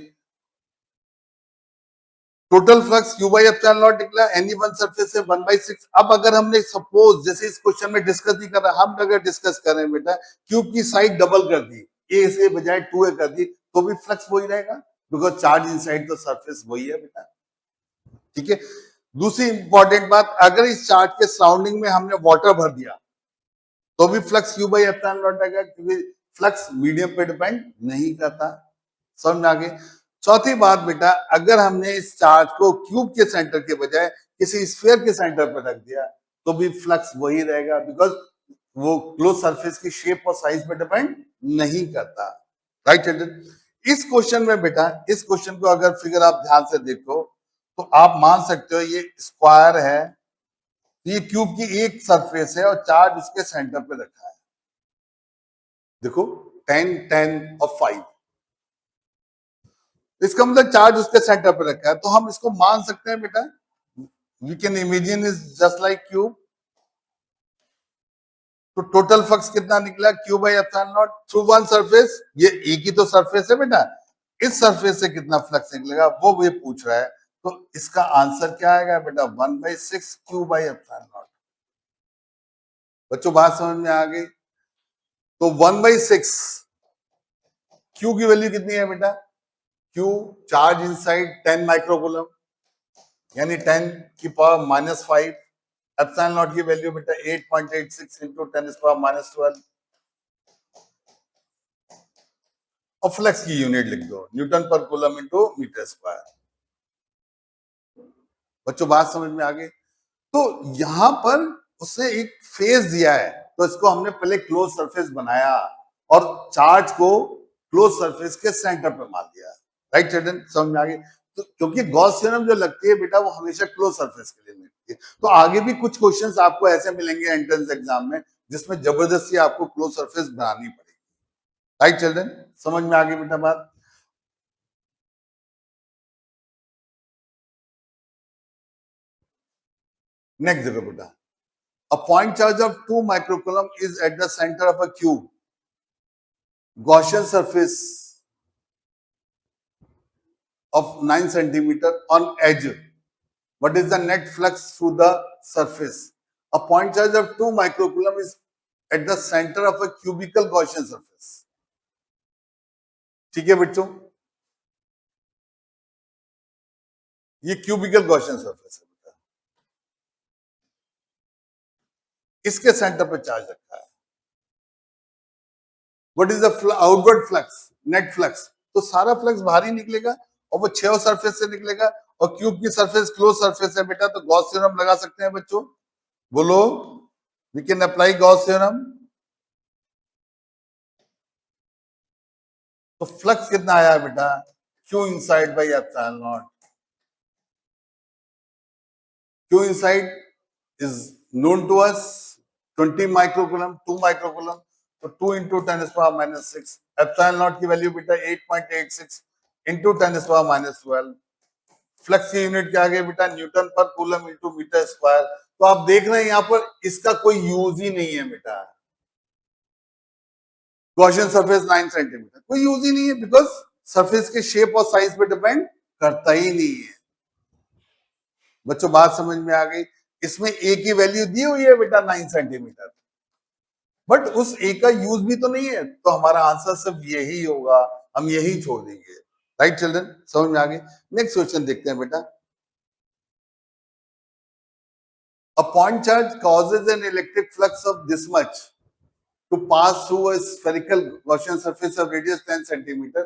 Total flux Q by epsilon not निकला, एनी वन सरफेस से 1/6। अब अगर हमने सपोज, जैसे इस क्वेश्चन में डिस्कस नहीं कर रहा, हम अगर डिस्कस कर रहे हैं बेटा, क्यूब की साइड डबल कर दी, ए से बजाय 2a कर दी, तो भी फ्लक्स वही रहेगा, because charge inside the surface वही है बेटा। ठीक है, दूसरी इंपॉर्टेंट बात, अगर इस चार्ज के सराउंडिंग में हमने वाटर भर दिया तो भी flux Q by epsilon not आएगा, क्योंकि फ्लक्स मीडियम पे डिपेंड नहीं करता। समझ में आ गई। चौथी बात बेटा, अगर हमने इस चार्ज को क्यूब के सेंटर के बजाय किसी स्फीयर के सेंटर पर रख दिया, तो भी फ्लक्स वही रहेगा, बिकॉज वो क्लोज सरफेस की शेप और साइज पे डिपेंड नहीं करता। राइट चिल्ड्रन, इस क्वेश्चन में बेटा, इस क्वेश्चन को अगर फिगर आप ध्यान से देखो तो आप मान सकते हो ये स्क्वायर है, ये क्यूब की एक सरफेस है और चार्ज उसके सेंटर पे रखा है। देखो 10 10 और 5, इसका मतलब चार्ज उसके सेंटर पे रखा है, तो हम इसको मान सकते हैं बेटा, we can imagine is just like cube. तो टोटल फ्लक्स कितना निकला, Q by epsilon naught through one surface, ये एक ही तो सरफेस है बेटा, इस सरफेस से कितना फ्लक्स निकलेगा वो ये पूछ रहा है। तो इसका आंसर क्या आएगा बेटा, 1/6 क्यू बाई एप्सिलॉन नॉट। बच्चों बात समझ में आ गई? तो 1/6 क्यू की वैल्यू कितनी है बेटा, क्यू चार्ज इनसाइड 10 माइक्रोकूलम, यानी 10 की पावर -5, एप्सिलॉन नॉट की वैल्यू बेटा 8.86 इंटू 10 की पावर -12, और फ्लक्स की यूनिट लिख दो न्यूटन पर कूलम इंटू मीटर स्क्वायर। बच्चों बात समझ में आ गई? तो यहां पर उसने एक फेस दिया है, तो इसको हमने पहले क्लोज सरफेस बनाया और चार्ज को क्लोज सरफेस के सेंटर पे मार दिया। राइट चिल्ड्रन, समझ में आ गई? तो क्योंकि गॉस थ्योरम जो लगती है बेटा वो हमेशा क्लोज सरफेस के लिए मिलती है, तो आगे भी कुछ क्वेश्चंस आपको ऐसे मिलेंगे एंट्रेंस एग्जाम में जिसमें जबरदस्ती आपको क्लोज सरफेस बनानी पड़ेगी। राइट चिल्ड्रन, समझ में आ गई बेटा बात? नेक्स्ट देखो बेटा, a point charge of 2 microcoulomb is at the center of a cube Gaussian surface of 9 centimeter on edge. What is the net flux through the surface? A point charge of 2 microcoulomb is at the center of a cubical Gaussian surface. ठीक है बच्चों, ये cubicle Gaussian surface है बेटा, इसके centre पे charge रखा है। What is the outward flux, net flux? तो सारा फ्लक्स बाहर ही निकलेगा और वो 6 सरफेस से निकलेगा, और क्यूब की सरफेस क्लोज सरफेस है बेटा, तो गॉस थ्योरम लगा सकते हैं बच्चों, बोलो, we can apply Gauss theorem. तो फ्लक्स कितना आया बेटा, Q inside by epsilon naught. Q inside is known to us 20 microcoulomb, 2 microcoulomb, तो 2 इंटू 10⁻⁻6, एप्सिलॉन नॉट की वैल्यू बेटा 8.86 इंटू 10⁻12। फ्लक्स की यूनिट क्या आ गई बेटा, न्यूटन पर कूलम इंटू मीटर स्क्वायर। तो आप देख रहे हैं यहाँ पर इसका कोई यूज ही नहीं है बेटा, गॉसियन सरफेस 9 सेंटीमीटर, कोई यूज ही नहीं है, बिकॉज सरफेस के शेप और साइज पे डिपेंड करता ही नहीं है। बच्चों बात समझ में आ गई? इसमें ए की वैल्यू दी हुई है बेटा 9 सेंटीमीटर, बट उस ए का यूज भी तो नहीं है, तो हमारा आंसर सिर्फ यही होगा, हम यही छोड़ देंगे। राइट चिल्ड्रन, समझ में आ गई? नेक्स्ट क्वेश्चन देखते हैं बेटा। A point charge causes an electric flux of this much to pass through a spherical Gaussian surface of radius 10 centimeter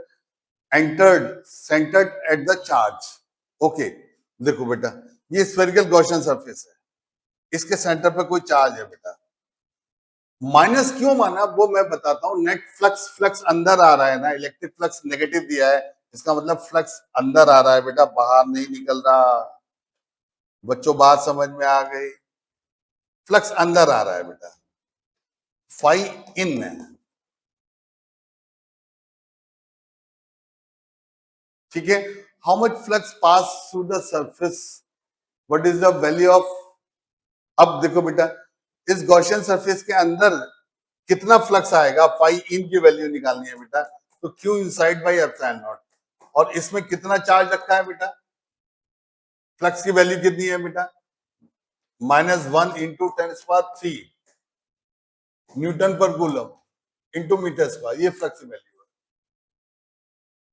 centered at the charge. Okay, देखो बेटा, ये spherical Gaussian surface है, इसके सेंटर पर कोई चार्ज है बेटा। माइनस क्यों माना वो मैं बताता हूं। नेट फ्लक्स, फ्लक्स अंदर आ रहा है ना, इलेक्ट्रिक फ्लक्स नेगेटिव दिया है, इसका मतलब फ्लक्स अंदर आ रहा है बेटा, बाहर नहीं निकल रहा। बच्चों बात समझ में आ गई? फ्लक्स अंदर आ रहा है बेटा, फाई इन है, ठीक है। How much flux pass through the surface, what is the value of. अब देखो बेटा, इस गॉसियन सरफेस के अंदर कितना फ्लक्स आएगा, फाई इन की वैल्यू निकालनी है बेटा, तो Q inside by epsilon naught, और इसमें कितना चार्ज रखा है बेटा, फ्लक्स की वैल्यू कितनी है बेटा, -1 इंटू 10⁻³ न्यूटन पर कूलम इंटू मीटर स्क्वायर, ये फ्लक्स की वैल्यू है।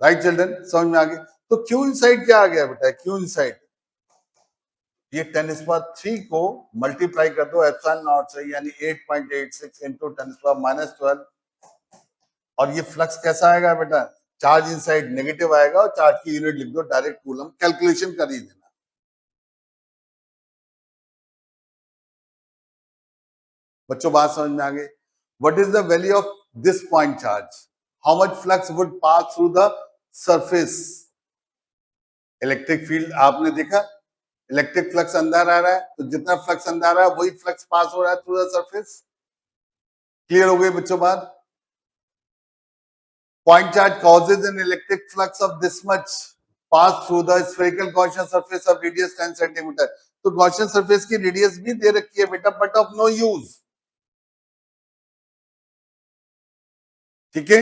राइट चिल्ड्रन, समझ में आ गई? तो क्यू इनसाइड क्या आ गया बेटा, क्यू इनसाइड ये 10⁻³ को मल्टीप्लाई कर दो एप्सिलॉन नॉट से, यानी 8.86 इंटू 10⁻12, और ये फ्लक्स कैसा आएगा बेटा, चार्ज इनसाइड नेगेटिव आएगा, और चार्ज की यूनिट लिख दो डायरेक्ट कूलम, कैलकुलेशन कर ही देना। बच्चों बात समझ में आ गई? What is the value of this point charge? How much flux would pass through the surface? Electric field आपने देखा, इलेक्ट्रिक फ्लक्स अंदर आ रहा है, तो जितना फ्लक्स अंदर आ रहा है वही फ्लक्स पास हो रहा है थ्रू द सरफेस। क्लियर हो गई बच्चों बात? Point charge causes an electric flux of this much pass through the spherical Gaussian surface of radius 10 centimeter. तो Gaussian surface की रेडियस भी दे रखी है बेटा, बट ऑफ नो यूज। ठीक है,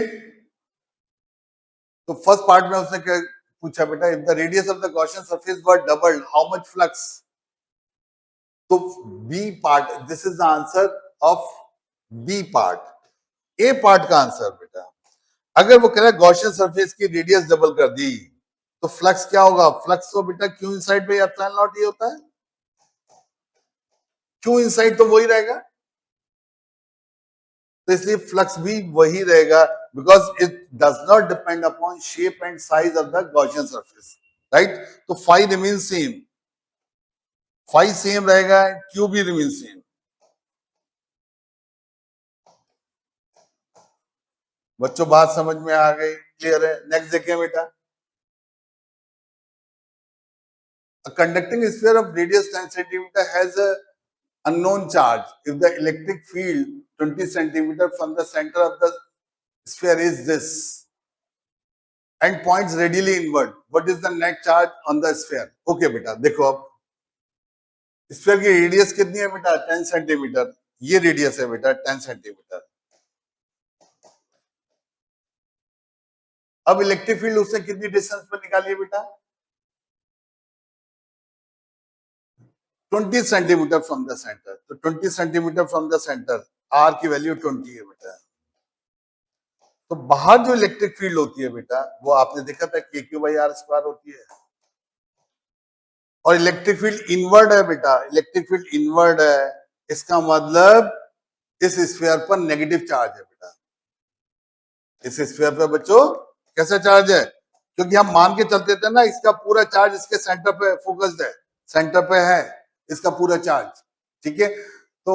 तो फर्स्ट पार्ट में उसने क्या पूछा बेटा, if the radius of the Gaussian surface were doubled how much flux? तो B part, this is the answer of B part. A part का आंसर बेटा, अगर वो कह रहा है गॉसियन सरफेस की रेडियस डबल कर दी तो फ्लक्स क्या होगा? फ्लक्स तो बेटा क्यू इनसाइड पे एप्सिलॉन नॉट ये होता है, क्यू इनसाइड तो वही रहेगा, तो इसलिए फ्लक्स भी वही रहेगा, because it does not depend upon shape and size of the Gaussian surface, right? तो phi remain same, phi same रहेगा, क्यू भी रिमेन सेम। बच्चों बात समझ में आ गई? क्लियर है? नेक्स्ट देखिए बेटा, a conducting sphere of radius 10 centimeter has a unknown charge if the electric field 20 centimeter from the center of the sphere is this and points radially inward, what is the net charge on the sphere? Okay बेटा देखो, अब sphere की radius कितनी है बेटा? 10 centimetre. ये radius है बेटा 10 सेंटीमीटर। अब इलेक्ट्रिक फील्ड उसने कितनी डिस्टेंस पर निकाली है बेटा? 20 सेंटीमीटर फ्रॉम द सेंटर। तो 20 centimetre from the centre, R की वैल्यू 20 है बेटा। तो बाहर जो इलेक्ट्रिक फील्ड होती है बेटा, वो आपने देखा था के क्यू बाई आर स्क्वायर होती है, और इलेक्ट्रिक फील्ड इनवर्ड है बेटा, इलेक्ट्रिक फील्ड इनवर्ड है, इसका मतलब इस स्फीयर पर नेगेटिव चार्ज है बेटा। इस स्फीयर पर बच्चों कैसा चार्ज है? क्योंकि हम मान के चलते थे ना, इसका पूरा चार्ज इसके सेंटर पे फोकस्ड है, सेंटर पे है इसका पूरा चार्ज। ठीक है, तो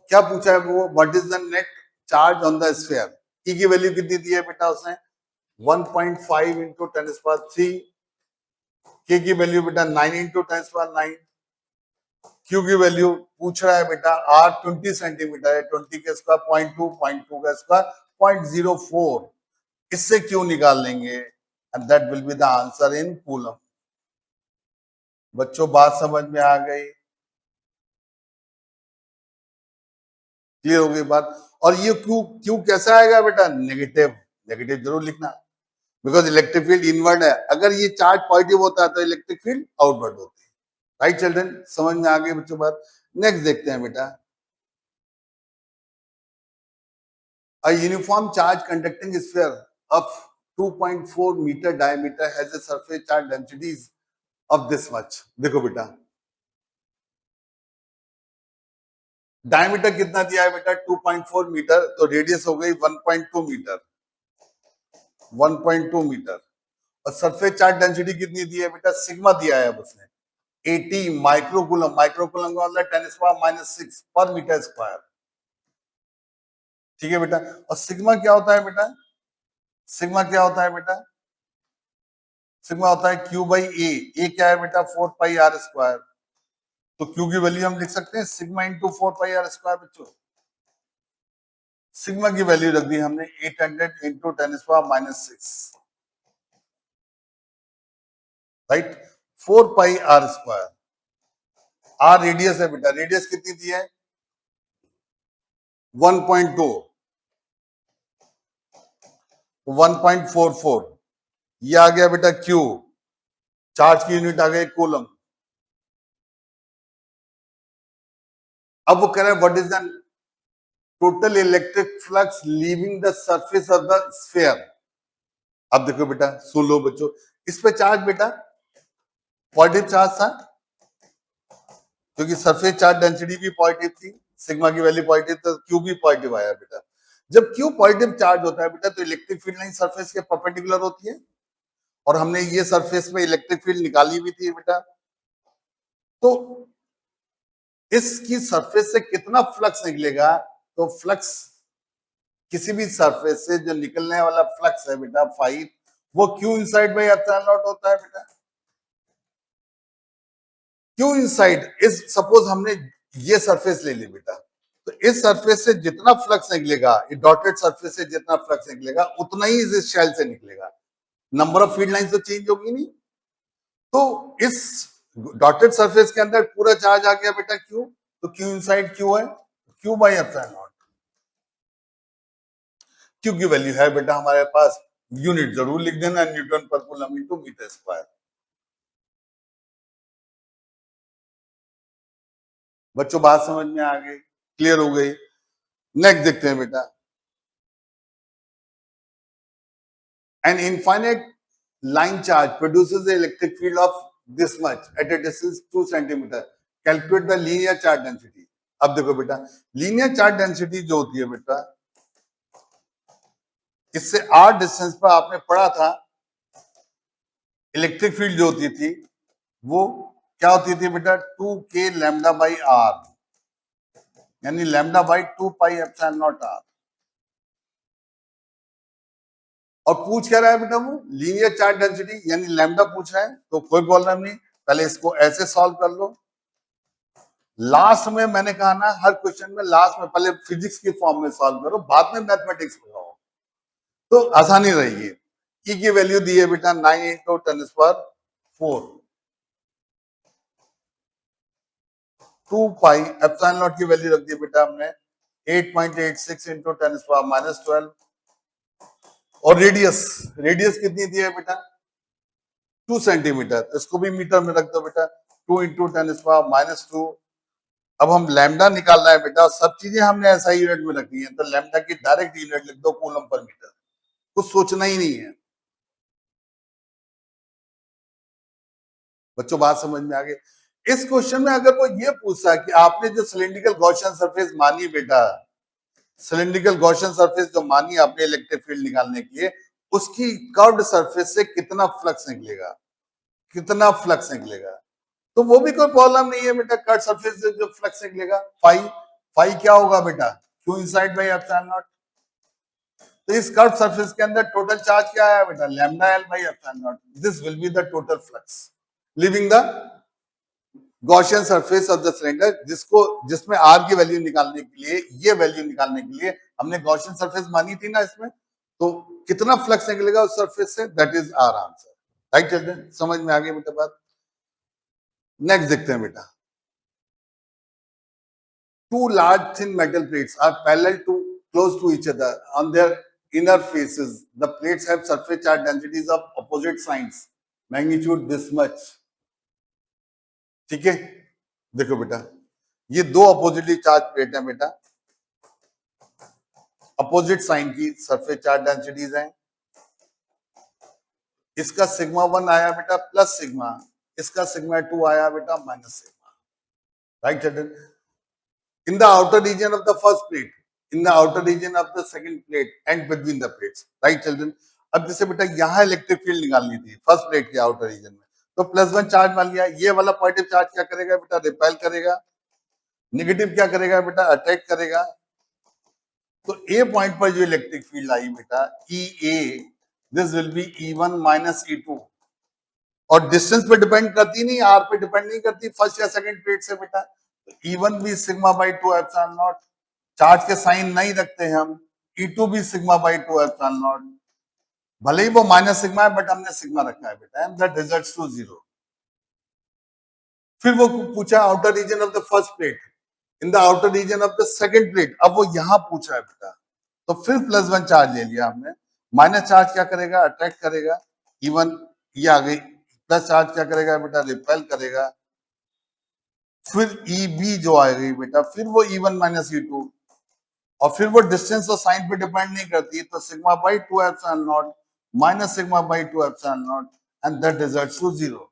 क्या पूछा है वो, what is the net charge on the sphere? E की वैल्यू कितनी दी है बेटा उसने? 1.5 इंटू 10⁻3, के की वैल्यू बेटा 9 इंटू 10⁻9, क्यू की वैल्यू पूछ रहा है बेटा, आर 20 सेंटीमीटर है, 20 के स्क्वायर 0.2 का स्क्वायर 0.04, इससे क्यू निकाल लेंगे and that will be the answer in coulomb. बच्चों बात समझ में आ गई? क्लियर हो गई बात? और ये क्यू, क्यू कैसा आएगा बेटा? नेगेटिव, नेगेटिव जरूर लिखना, बिकॉज इलेक्ट्रिक फील्ड इनवर्ड है। अगर ये चार्ज पॉजिटिव होता है तो इलेक्ट्रिक फील्ड आउटवर्ड होती है, राइट चिल्ड्रन? समझ में आ गई बच्चों बात? नेक्स्ट देखते हैं बेटा, a uniform charge conducting sphere of 2.4 meter diameter has a surface charge densities of this much। देखो बेटा, डायमीटर कितना दिया है बेटा? 2.4 मीटर, तो रेडियस हो गई 1.2 मीटर, 1.2 मीटर। और सरफेस चार्ज डेंसिटी कितनी दी है बेटा? सिग्मा दिया है उसने 80 माइक्रोकूलम, माइक्रोकूलम का मतलब 10⁻⁶ पर मीटर स्क्वायर। ठीक है बेटा, और सिग्मा क्या होता है बेटा? सिग्मा क्या होता है बेटा? सिग्मा होता है क्यू बाई ए क्या है बेटा? 4 पाई आर स्क्वायर। तो क्यू की वैल्यू हम लिख सकते हैं sigma into 4 pi R square. बच्चों सिग्मा की वैल्यू रख दी हमने 800 into 10⁻⁶, right? 4 pi R square. R radius है बेटा, रेडियस कितनी दी है? 1.2, 1.44, ये आ गया बेटा क्यू, चार्ज की यूनिट आ गई कूलम। अब वो कह रहे हैं what is the total electric flux leaving the surface of the sphere. अब देखो बेटा, सुन लो बच्चों, इस पे चार्ज बेटा पॉजिटिव चार्ज था, क्योंकि सरफेस चार्ज डेंसिटी भी पॉजिटिव थी, सिग्मा की वैल्यू पॉजिटिव, तो क्यू भी पॉजिटिव आया बेटा। जब क्यू पॉजिटिव चार्ज होता है बेटा, तो इलेक्ट्रिक फील्ड लाइन सरफेस के परपेंडिकुलर होती है, और हमने ये सरफेस में इलेक्ट्रिक फील्ड निकाली हुई थी बेटा। तो इसकी सरफेस से कितना फ्लक्स निकलेगा, तो फ्लक्स किसी भी सरफेस से जो निकलने वाला फ्लक्स है बेटा फाई, वो Q inside by epsilon not होता है बेटा। क्यू इनसाइड इस, सपोज हमने ये सरफेस ले ली बेटा, तो इस सरफेस से जितना फ्लक्स निकलेगा, डॉटेड सरफेस से जितना फ्लक्स निकलेगा उतना ही इस शेल से निकलेगा। नंबर ऑफ फील्ड लाइन तो चेंज होगी नहीं। तो इस डॉटेड सरफेस के अंदर पूरा चार्ज आ गया बेटा क्यू, तो क्यू इनसाइड क्यू है, Q by epsilon naught. Q की वैल्यू है बेटा हमारे पास, यूनिट जरूर लिख देना, न्यूटन पर कूलम इनटू मीटर स्क्वायर। बच्चों बात समझ में आ गई, क्लियर हो गई। नेक्स्ट देखते हैं बेटा, an infinite line charge produces the electric field of this much at a distance 2 centimeter. Calculate the linear charge density. अब देखो बेटा, लीनियर चार्ज डेंसिटी जो होती है बेटा, इससे r डिस्टेंस पर आपने पढ़ा था, इलेक्ट्रिक फील्ड जो होती थी वो क्या होती थी बेटा, 2k लैम्डा बाई r, यानी lambda by 2 pi epsilon not r। और पूछ क्या रहा है बेटा, वो लीनियर चार्ज डेंसिटी यानी लैम्डा पूछ रहा है, तो कोई प्रॉब्लम नहीं, पहले इसको ऐसे सॉल्व कर लो। लास्ट में मैंने कहा ना, हर क्वेश्चन में लास्ट में पहले फिजिक्स की फॉर्म में सॉल्व करो, बाद में मैथमेटिक्स में आओ, तो आसानी रहेगी। ई की वैल्यू दी है बेटा 9 इंटू 10⁴, 2 पाई एप्सिलॉन नॉट की वैल्यू रख दी बेटा हमने 8.86 इंटू 10⁻12, और रेडियस, रेडियस कितनी दी है बेटा 2 सेंटीमीटर, इसको भी मीटर में रख दो बेटा, 2 इंटू 10⁻²। अब हम लैम्डा निकालना है बेटा, सब चीजें हमने ऐसा यूनिट में रखनी है, तो लैम्डा की डायरेक्ट यूनिट लिख दो कूलम पर मीटर, कुछ सोचना ही नहीं है। बच्चों बात समझ में आ गई। इस क्वेश्चन में अगर कोई ये पूछता है कि आपने जो सिलिंड्रिकल गॉसियन सरफेस मानी बेटा, सिलिंड्रिकल गॉसियन सरफेस जो मानी आपने इलेक्ट्रिक फील्ड निकालने के लिए, उसकी कर्व्ड सरफेस से कितना फ्लक्स निकलेगा, कितना फ्लक्स निकलेगा, तो वो भी कोई प्रॉब्लम नहीं है बेटा। कर्व सरफेस से जो फ्लक्स निकलेगा फाई, फाई क्या होगा बेटा, Q inside by epsilon not. तो इस कर्व सरफेस के अंदर टोटल चार्ज क्या है बेटा, lambda L by epsilon not. This will be the total flux living the Gaussian surface of the cylinder, जिसको, जिसमें आर की वैल्यू निकालने के लिए, ये वैल्यू निकालने के लिए हमने गॉसियन सरफेस मानी थी ना इसमें, तो कितना फ्लक्स निकलेगा उस सरफेस से, that is our answer. Right children, समझ में आ गई बेटा बात। नेक्स्ट देखते हैं बेटा, two large thin metal plates are parallel to close to each other on their inner faces. The plates have surface charge densities of opposite signs, magnitude this much. ठीक है, देखो बेटा, ये दो अपोजिटली चार्ज प्लेट है बेटा, opposite sign की surface charge densities हैं। इसका सिग्मा 1 आया बेटा प्लस सिग्मा, इसका सिग्मा 2 आया बेटा minus sigma. Right children, in the outer region of the first plate, in the outer region of the second plate and between the plates, right children। अब जैसे बेटा यहाँ इलेक्ट्रिक फील्ड निकालनी थी first plate के outer reason में, तो +1 charge मान लिया, ये वाला पॉजिटिव चार्ज क्या करेगा बेटा, रिपेल करेगा, नेगेटिव क्या करेगा बेटा, अट्रैक्ट करेगा। तो ए पॉइंट पर जो इलेक्ट्रिक फील्ड आई बेटा E A, this will be E1 minus E2, और डिस्टेंस पे डिपेंड करती नहीं, आर पे डिपेंड नहीं करती फर्स्ट या सेकंड प्लेट से बेटा। E1 भी sigma by 2 epsilon not, charge के साइन नहीं रखते हैं हम, E2 भी सिग्मा बाई 2 एप्सिलॉन नॉट, भले ही वो माइनस सिग्मा है बट हमने सिग्मा रखा है बेटा, एंड दैट रिजल्ट्स टू 0। फिर वो पूछा outer region of the first plate, in the outer region of the second plate, अब वो यहां पूछा है बेटा, तो फिर +1 चार्ज ले लिया हमने, माइनस चार्ज क्या करेगा, अट्रैक्ट करेगा, E1 ये आ गई, प्लस चार्ज क्या करेगा बेटा, रिपेल करेगा, फिर EB जो आएगी बेटा, फिर वो E1 माइनस E2, और फिर वो डिस्टेंस और साइन पे डिपेंड नहीं करती, तो sigma by 2 epsilon naught minus sigma by 2 epsilon naught, and that results to 0।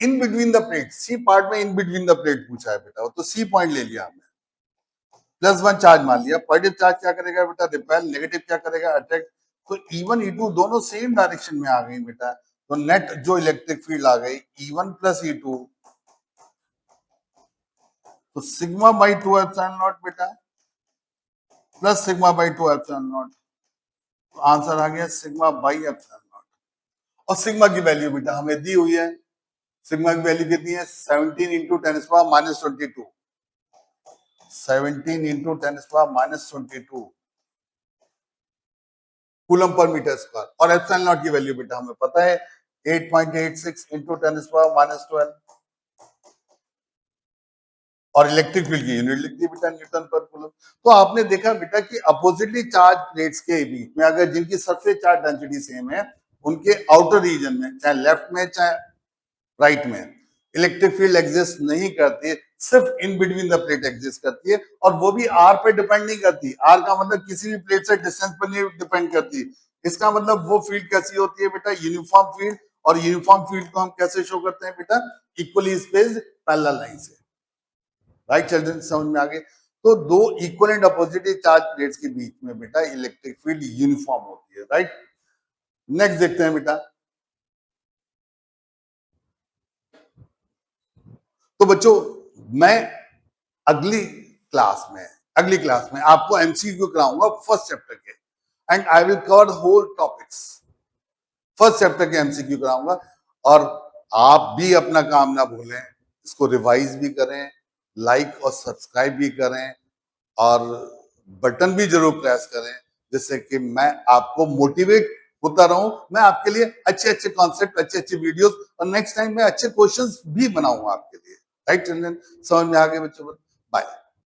In between the plate, C part में इन बिटवीन द प्लेट पूछा है बेटा, तो सी पॉइंट ले लिया हमने, +1 चार्ज मान लिया, पॉजिटिव चार्ज क्या करेगा बेटा, रिपेल, नेगेटिव क्या करेगा, अट्रैक्ट। तो E1 E2 दोनों सेम डायरेक्शन में आ गई बेटा, तो नेट जो इलेक्ट्रिक फील्ड आ गई E1 प्लस E2, तो सिग्मा बाई 2 एप्सिलॉन नॉट बेटा, plus sigma by 2 epsilon not. तो आंसर आ गया सिग्मा बाई एप्सिलॉन नॉट। और सिग्मा की वैल्यू बेटा हमें दी हुई है, सिग्मा की वैल्यू कितनी है 17 into 10⁻22, 17 into 10⁻22 coulomb per metre square. और एप्सिलॉन नॉट की वैल्यू बेटा हमें पता है 8.86 इंटू 10⁻12। और इलेक्ट्रिक फील्ड की यूनिट लिख दी बेटा न्यूटन पर कूलम। तो आपने देखा बेटा कि अपोजिटली चार्ज प्लेट्स के बीच में अगर जिनकी सरफेस चार्ज डेंसिटी सेम है, उनके आउटर रीजन में चाहे लेफ्ट में चाहे राइट में इलेक्ट्रिक फील्ड एग्जिस्ट नहीं करती, सिर्फ इन बिटवीन द प्लेट एग्जिस्ट करती है। और वो भी आर पे डिपेंड नहीं करती, आर का मतलब किसी भी प्लेट से डिस्टेंस पर नहीं डिपेंड करती। इसका मतलब वो फील्ड कैसी होती है बेटा यूनिफॉर्म फील्ड। और यूनिफॉर्म फील्ड को हम कैसे शो करते हैं बेटा इक्वली स्पेस्ड पैरेलल लाइन से। राइट चिल्ड्रन समझ में आ गए। तो दो equal and opposite charge plates के बीच में बेटा इलेक्ट्रिक फील्ड यूनिफॉर्म होती है। राइट नेक्स्ट देखते हैं बेटा। तो बच्चों मैं अगली क्लास में आपको एमसीक्यू कराऊंगा फर्स्ट चैप्टर के end I will cover whole topics. First chapter के एमसीक्यू कराऊंगा। और आप भी अपना काम ना भूलें, इसको रिवाइज भी करें, लाइक और सब्सक्राइब भी करें और बटन भी जरूर प्रेस करें, जिससे कि मैं आपको मोटिवेट होता रहूं, मैं आपके लिए अच्छे अच्छे कॉन्सेप्ट, अच्छे अच्छे वीडियोस और नेक्स्ट टाइम मैं अच्छे क्वेश्चंस भी बनाऊंगा आपके लिए। राइट चिल्ड्रन समझ में आ गए बच्चों? बाय।